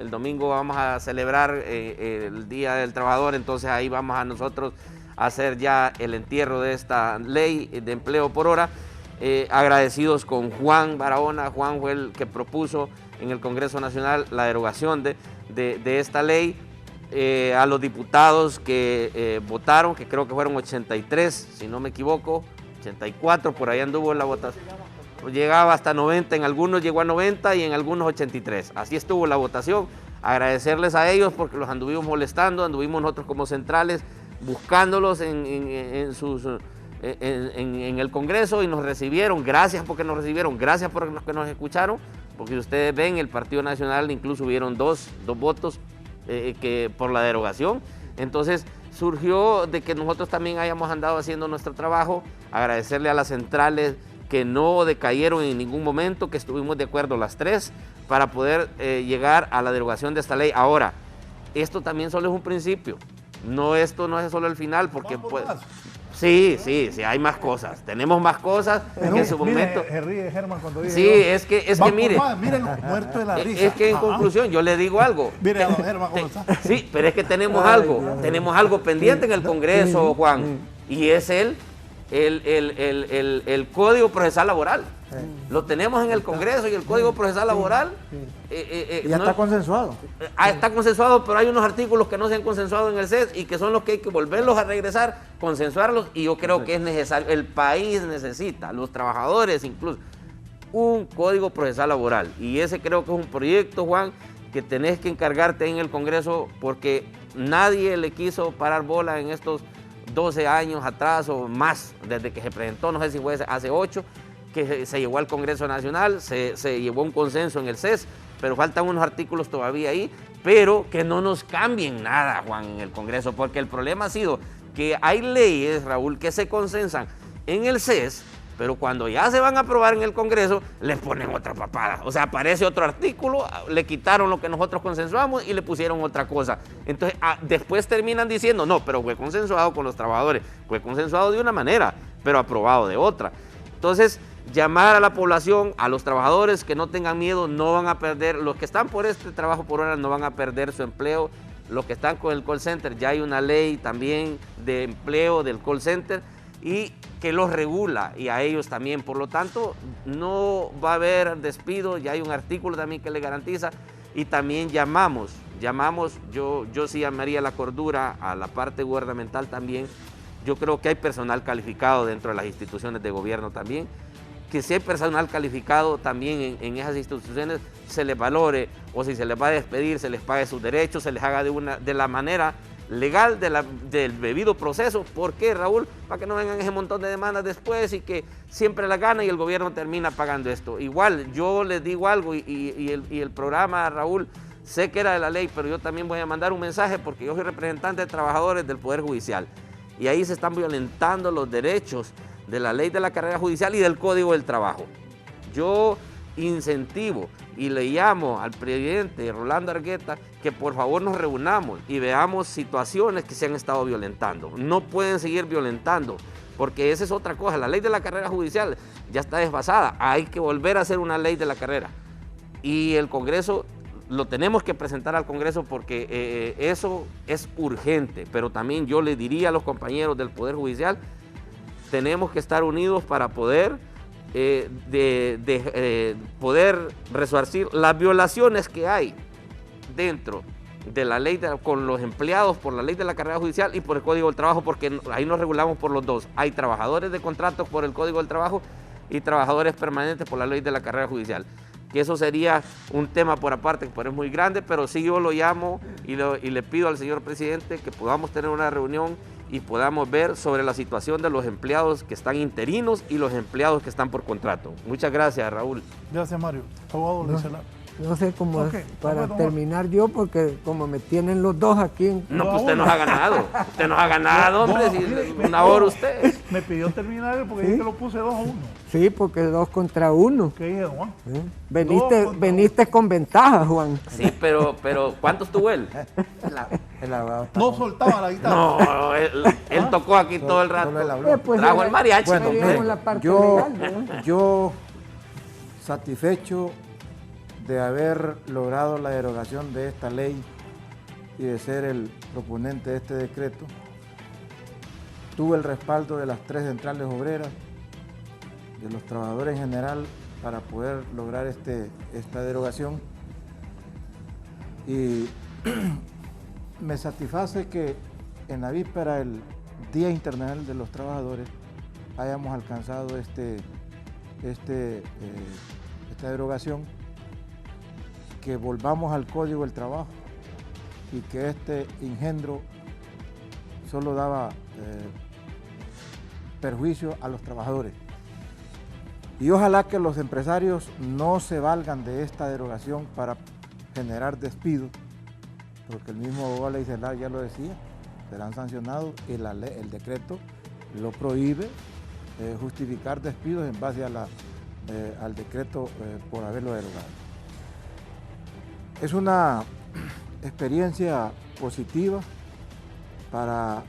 vamos a celebrar el Día del Trabajador, entonces ahí vamos a nosotros a hacer ya el entierro de esta ley de empleo por hora. Agradecidos con Juan Barahona. Juan fue el que propuso en el Congreso Nacional la derogación de esta ley. A los diputados que votaron, que creo que fueron 83, si no me equivoco, 84, por ahí anduvo la votación. Llegaba hasta 90, en algunos llegó a 90 y en algunos 83. Así estuvo la votación. Agradecerles a ellos porque los anduvimos molestando, anduvimos nosotros como centrales buscándolos en el Congreso y nos recibieron. Gracias porque nos recibieron, gracias por los que nos escucharon, porque si ustedes ven, el Partido Nacional incluso hubieron dos votos que por la derogación. Entonces surgió de que nosotros también hayamos andado haciendo nuestro trabajo. Agradecerle a las centrales que no decayeron en ningún momento, que estuvimos de acuerdo las tres para poder llegar a la derogación de esta ley. Ahora, esto también solo es un principio. Esto no es solo el final, porque pues, sí, hay más cosas. Tenemos más cosas que en su momento. Se ríe Germán cuando dice. Sí, es que mire. Mírenlo, muerto de la risa. Es que en conclusión, yo le digo algo. Mire a don Germán cómo está. Sí, pero es que tenemos algo pendiente en el Congreso, Juan, y es el Código Procesal Laboral. Lo tenemos en el Congreso y el Código Procesal Laboral. Ya está consensuado. Está consensuado, pero hay unos artículos que no se han consensuado en el CES y que son los que hay que volverlos a regresar, consensuarlos, y yo creo que es necesario. El país necesita, los trabajadores incluso, un Código Procesal Laboral. Y ese creo que es un proyecto, Juan, que tenés que encargarte en el Congreso, porque nadie le quiso parar bola en estos 12 años atrás o más, desde que se presentó, no sé si fue hace 8, que se llevó al Congreso Nacional, se llevó un consenso en el CES, pero faltan unos artículos todavía ahí, pero que no nos cambien nada, Juan, en el Congreso, porque el problema ha sido que hay leyes, Raúl, que se consensan en el CES, pero cuando ya se van a aprobar en el Congreso, les ponen otra papada. O sea, aparece otro artículo, le quitaron lo que nosotros consensuamos y le pusieron otra cosa. Entonces, después terminan diciendo, no, pero fue consensuado con los trabajadores, fue consensuado de una manera, pero aprobado de otra. Entonces, llamar a la población, a los trabajadores que no tengan miedo, no van a perder, los que están por este trabajo por hora no van a perder su empleo, los que están con el call center, ya hay una ley también de empleo del call center y que los regula, y a ellos también, por lo tanto no va a haber despido, ya hay un artículo también que le garantiza, y también llamamos, yo sí llamaría a la cordura, a la parte gubernamental también. Yo creo que hay personal calificado dentro de las instituciones de gobierno también, que si hay personal calificado también en esas instituciones se les valore, o si se les va a despedir, se les pague sus derechos, se les haga de la manera legal del debido proceso. ¿Por qué, Raúl? Para que no vengan ese montón de demandas después y que siempre la gana y el gobierno termina pagando esto. Igual, yo les digo algo y el programa, Raúl, sé que era de la ley, pero yo también voy a mandar un mensaje porque yo soy representante de trabajadores del Poder Judicial y ahí se están violentando los derechos de la ley de la carrera judicial y del Código del Trabajo. Yo incentivo y le llamo al presidente Rolando Argueta que por favor nos reunamos y veamos situaciones que se han estado violentando. No pueden seguir violentando, porque esa es otra cosa. La ley de la carrera judicial ya está desfasada. Hay que volver a hacer una ley de la carrera. Y el Congreso, lo tenemos que presentar al Congreso porque eso es urgente. Pero también yo le diría a los compañeros del Poder Judicial, tenemos que estar unidos para poder poder resarcir las violaciones que hay dentro de la ley con los empleados por la ley de la carrera judicial y por el Código del Trabajo, porque ahí nos regulamos por los dos. Hay trabajadores de contratos por el Código del Trabajo y trabajadores permanentes por la ley de la carrera judicial. Que eso sería un tema por aparte, que es muy grande, pero sí yo lo llamo y le pido al señor presidente que podamos tener una reunión y podamos ver sobre la situación de los empleados que están interinos y los empleados que están por contrato. Muchas gracias, Raúl. Gracias, Mario. Abogado Leicelar. No sé cómo para terminar yo, porque como me tienen los dos aquí. No, pues usted nos ha ganado. Usted nos ha ganado, hombre. Si una hora usted. Me pidió terminar porque dije que lo puse 2-1. Sí, porque 2 contra 1. ¿Qué dije, Juan? Veniste con ventaja, Juan. Sí, pero ¿cuántos tuvo él? El abogado no soltaba la guitarra. No, él tocó aquí todo el rato. Pues trajo el mariachi. Bueno, miren, la parte legal, ¿no? yo satisfecho de haber logrado la derogación de esta ley y de ser el proponente de este decreto. Tuve el respaldo de las 3 centrales obreras, de los trabajadores en general, para poder lograr esta derogación. Y me satisface que en la víspera del Día Internacional de los Trabajadores hayamos alcanzado esta derogación, que volvamos al Código del Trabajo y que este engendro solo daba perjuicio a los trabajadores. Y ojalá que los empresarios no se valgan de esta derogación para generar despidos, porque el mismo abogado Leicelar ya lo decía, serán sancionados y el decreto lo prohíbe justificar despidos en base al decreto por haberlo derogado. Es una experiencia positiva para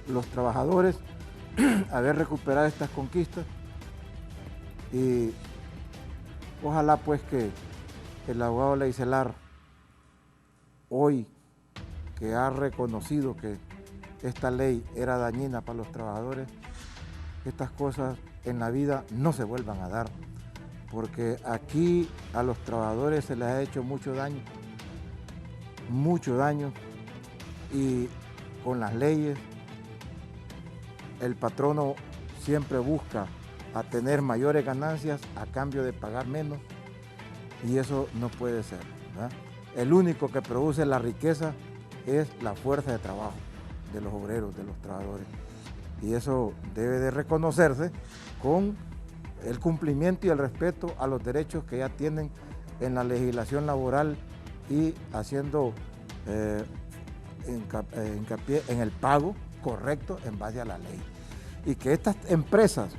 los trabajadores haber recuperado estas conquistas y ojalá pues que el abogado Leicelar, hoy que ha reconocido que esta ley era dañina para los trabajadores, estas cosas en la vida no se vuelvan a dar, porque aquí a los trabajadores se les ha hecho mucho daño y con las leyes el patrono siempre busca a tener mayores ganancias a cambio de pagar menos y eso no puede ser, ¿verdad? El único que produce la riqueza es la fuerza de trabajo de los obreros, de los trabajadores, y eso debe de reconocerse con el cumplimiento y el respeto a los derechos que ya tienen en la legislación laboral y haciendo hincapié en el pago correcto en base a la ley. Y que estas empresas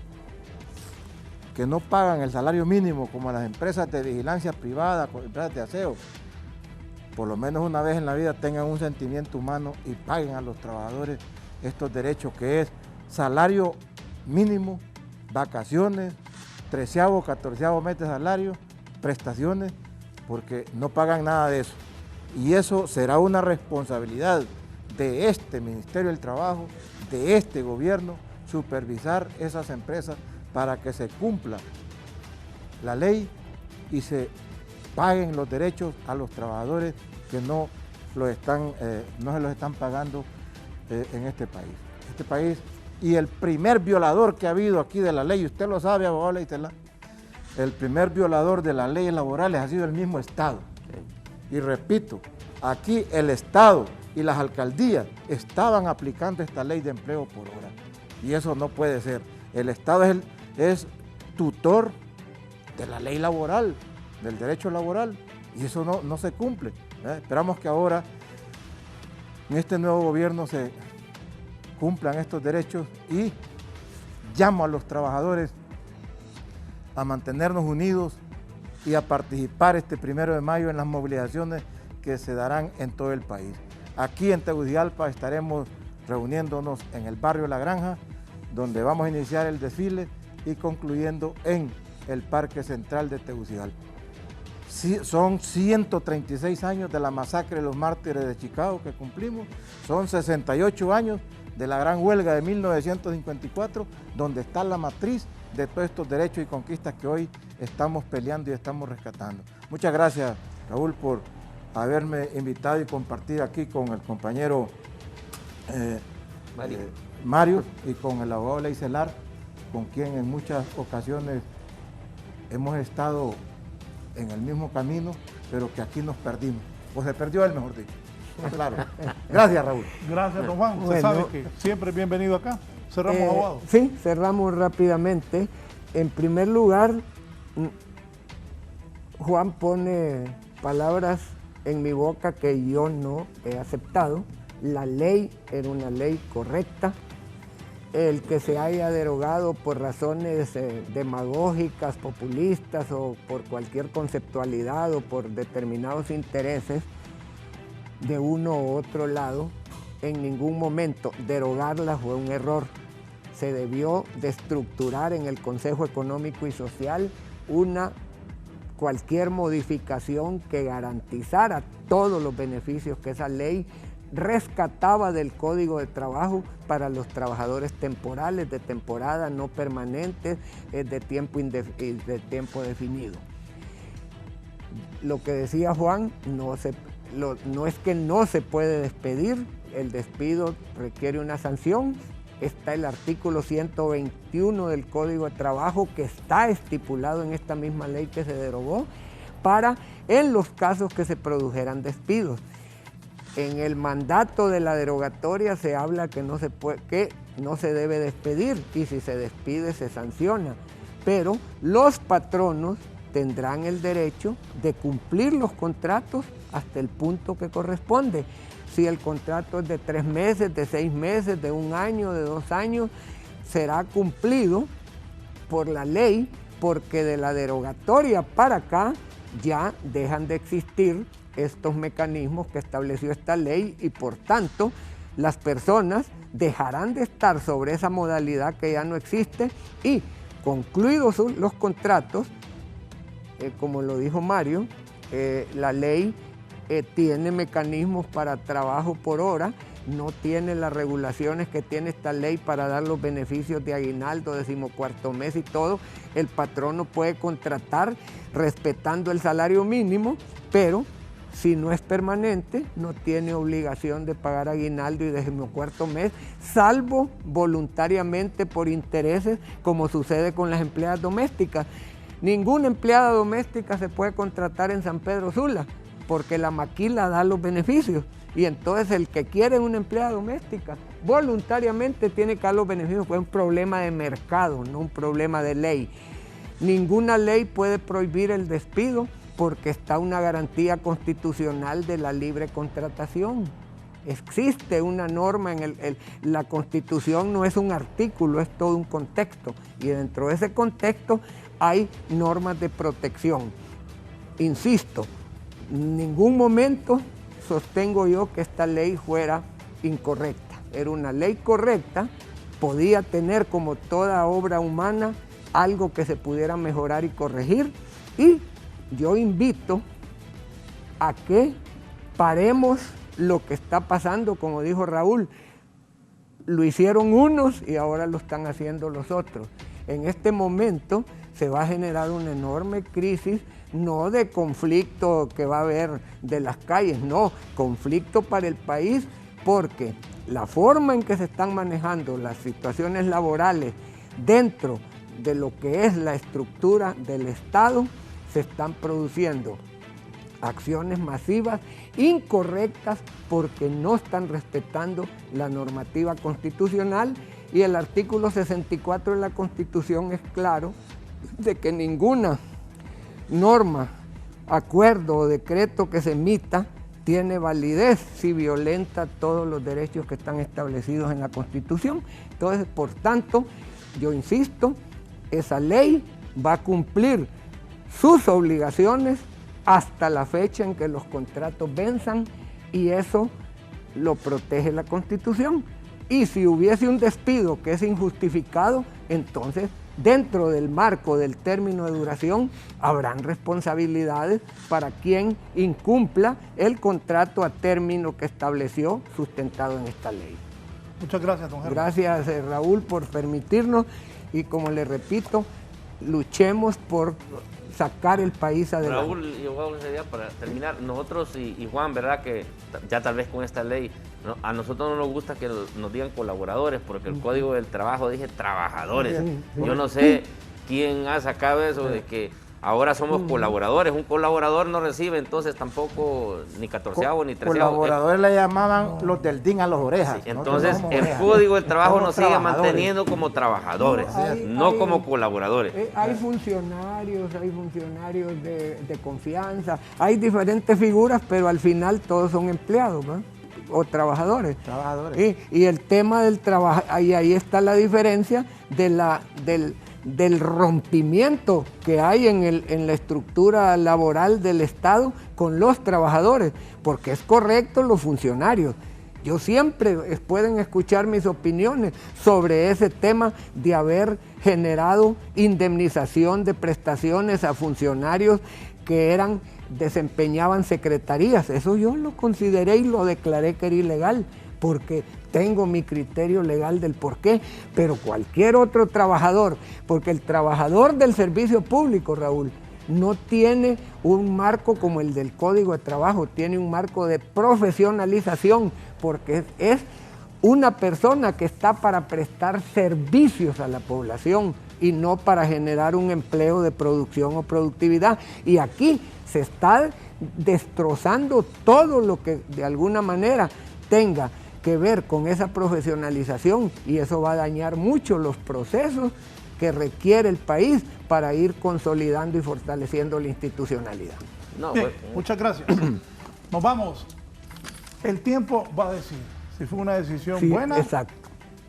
que no pagan el salario mínimo, como las empresas de vigilancia privada, empresas de aseo, por lo menos una vez en la vida tengan un sentimiento humano y paguen a los trabajadores estos derechos, que es salario mínimo, vacaciones, 13º, 14º mes de salario, prestaciones, porque no pagan nada de eso. Y eso será una responsabilidad de este Ministerio del Trabajo, de este gobierno, supervisar esas empresas para que se cumpla la ley y se paguen los derechos a los trabajadores que no se los están pagando en este país. Este país Y el primer violador que ha habido aquí de la ley, usted lo sabe, abogado Leitelar, el primer violador de las leyes laborales ha sido el mismo Estado. Y repito, aquí el Estado y las alcaldías estaban aplicando esta ley de empleo por hora. Y eso no puede ser. El Estado es tutor de la ley laboral, del derecho laboral, y eso no se cumple. Esperamos que ahora, en este nuevo gobierno, se cumplan estos derechos y llamo a los trabajadores a mantenernos unidos y a participar este 1 de mayo en las movilizaciones que se darán en todo el país. Aquí en Tegucigalpa estaremos reuniéndonos en el barrio La Granja, donde vamos a iniciar el desfile y concluyendo en el Parque Central de Tegucigalpa. Sí, son 136 años de la masacre de los mártires de Chicago que cumplimos, son 68 años de la gran huelga de 1954, donde está la matriz de todos estos derechos y conquistas que hoy estamos peleando y estamos rescatando. Muchas gracias, Raúl, por haberme invitado y compartir aquí con el compañero Mario y con el abogado Leitelar, con quien en muchas ocasiones hemos estado en el mismo camino, pero que aquí nos perdimos, o se perdió él, mejor dicho. Claro. Gracias, Raúl. Gracias, don Juan. Usted sabe que siempre es bienvenido acá. Cerramos, abogado. Sí, cerramos rápidamente. En primer lugar, Juan pone palabras en mi boca que yo no he aceptado. La ley era una ley correcta. El que se haya derogado por razones demagógicas, populistas o por cualquier conceptualidad o por determinados intereses de uno u otro lado, en ningún momento derogarla fue un error. Se debió de estructurar en el Consejo Económico y Social cualquier modificación que garantizara todos los beneficios que esa ley rescataba del Código de Trabajo para los trabajadores temporales, de temporada, no permanentes, de tiempo definido. Lo que decía Juan, no es que no se puede despedir, el despido requiere una sanción. Está el artículo 121 del Código de Trabajo que está estipulado en esta misma ley que se derogó para en los casos que se produjeran despidos. En el mandato de la derogatoria se habla que no se debe despedir y si se despide se sanciona, pero los patronos tendrán el derecho de cumplir los contratos hasta el punto que corresponde. Si el contrato es de 3 meses, de 6 meses, de 1 año, de 2 años, será cumplido por la ley, porque de la derogatoria para acá ya dejan de existir estos mecanismos que estableció esta ley y por tanto las personas dejarán de estar sobre esa modalidad que ya no existe y concluidos los contratos, como lo dijo Mario, la ley tiene mecanismos para trabajo por hora, no tiene las regulaciones que tiene esta ley para dar los beneficios de aguinaldo, 14º mes y todo. El patrono puede contratar respetando el salario mínimo, pero si no es permanente, no tiene obligación de pagar aguinaldo y 14º mes, salvo voluntariamente por intereses, como sucede con las empleadas domésticas. Ninguna empleada doméstica se puede contratar en San Pedro Sula, porque la maquila da los beneficios. Y entonces el que quiere una empleada doméstica voluntariamente tiene que dar los beneficios. Fue un problema de mercado, no un problema de ley. Ninguna ley puede prohibir el despido porque está una garantía constitucional de la libre contratación. Existe una norma la Constitución no es un artículo, es todo un contexto. Y dentro de ese contexto hay normas de protección. Insisto, en ningún momento sostengo yo que esta ley fuera incorrecta. Era una ley correcta, podía tener como toda obra humana algo que se pudiera mejorar y corregir y yo invito a que paremos lo que está pasando, como dijo Raúl, lo hicieron unos y ahora lo están haciendo los otros. En este momento se va a generar una enorme crisis, no de conflicto que va a haber de las calles, no, conflicto para el país, porque la forma en que se están manejando las situaciones laborales dentro de lo que es la estructura del Estado, se están produciendo acciones masivas incorrectas porque no están respetando la normativa constitucional, y el artículo 64 de la Constitución es claro de que ninguna norma, acuerdo o decreto que se emita tiene validez si violenta todos los derechos que están establecidos en la Constitución. Entonces, por tanto, yo insisto, esa ley va a cumplir sus obligaciones hasta la fecha en que los contratos venzan, y eso lo protege la Constitución. Y si hubiese un despido que es injustificado, entonces dentro del marco del término de duración habrán responsabilidades para quien incumpla el contrato a término que estableció sustentado en esta ley. Muchas gracias, don Germán. Gracias, Raúl, por permitirnos, y como le repito, luchemos por sacar el país adelante. Raúl, yo sería para terminar, nosotros y Juan, ¿verdad? Que ya tal vez con esta ley, a nosotros no nos gusta que nos digan colaboradores, porque el Código del Trabajo dice trabajadores. Yo no sé quién ha sacado eso de que ahora somos colaboradores. Un colaborador no recibe entonces tampoco ni 14avo ni 13avo. Colaboradores le llamaban los del DIN a las orejas. Sí, entonces el Código del Trabajo nos sigue manteniendo como trabajadores, no como colaboradores. Hay funcionarios de confianza, hay diferentes figuras, pero al final todos son empleados, ¿no? O trabajadores. Y el tema del trabajo, ahí está la diferencia del rompimiento que hay en la estructura laboral del Estado con los trabajadores, porque es correcto los funcionarios. Yo siempre pueden escuchar mis opiniones sobre ese tema de haber generado indemnización de prestaciones a funcionarios que desempeñaban secretarías. Eso yo lo consideré y lo declaré que era ilegal, porque tengo mi criterio legal del por qué, pero cualquier otro trabajador, porque el trabajador del servicio público, Raúl, no tiene un marco como el del Código de Trabajo, tiene un marco de profesionalización, porque es una persona que está para prestar servicios a la población y no para generar un empleo de producción o productividad. Y aquí se está destrozando todo lo que de alguna manera tenga que ver con esa profesionalización, y eso va a dañar mucho los procesos que requiere el país para ir consolidando y fortaleciendo la institucionalidad. Bien, muchas gracias. Nos vamos. El tiempo va a decir si fue una decisión buena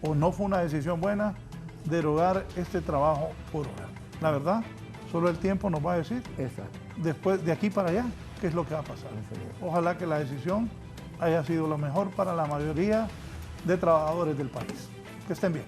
o no fue una decisión buena derogar este trabajo por hora. La verdad, solo el tiempo nos va a decir. Después, de aquí para allá, qué es lo que va a pasar. Ojalá que la decisión haya sido lo mejor para la mayoría de trabajadores del país. Que estén bien.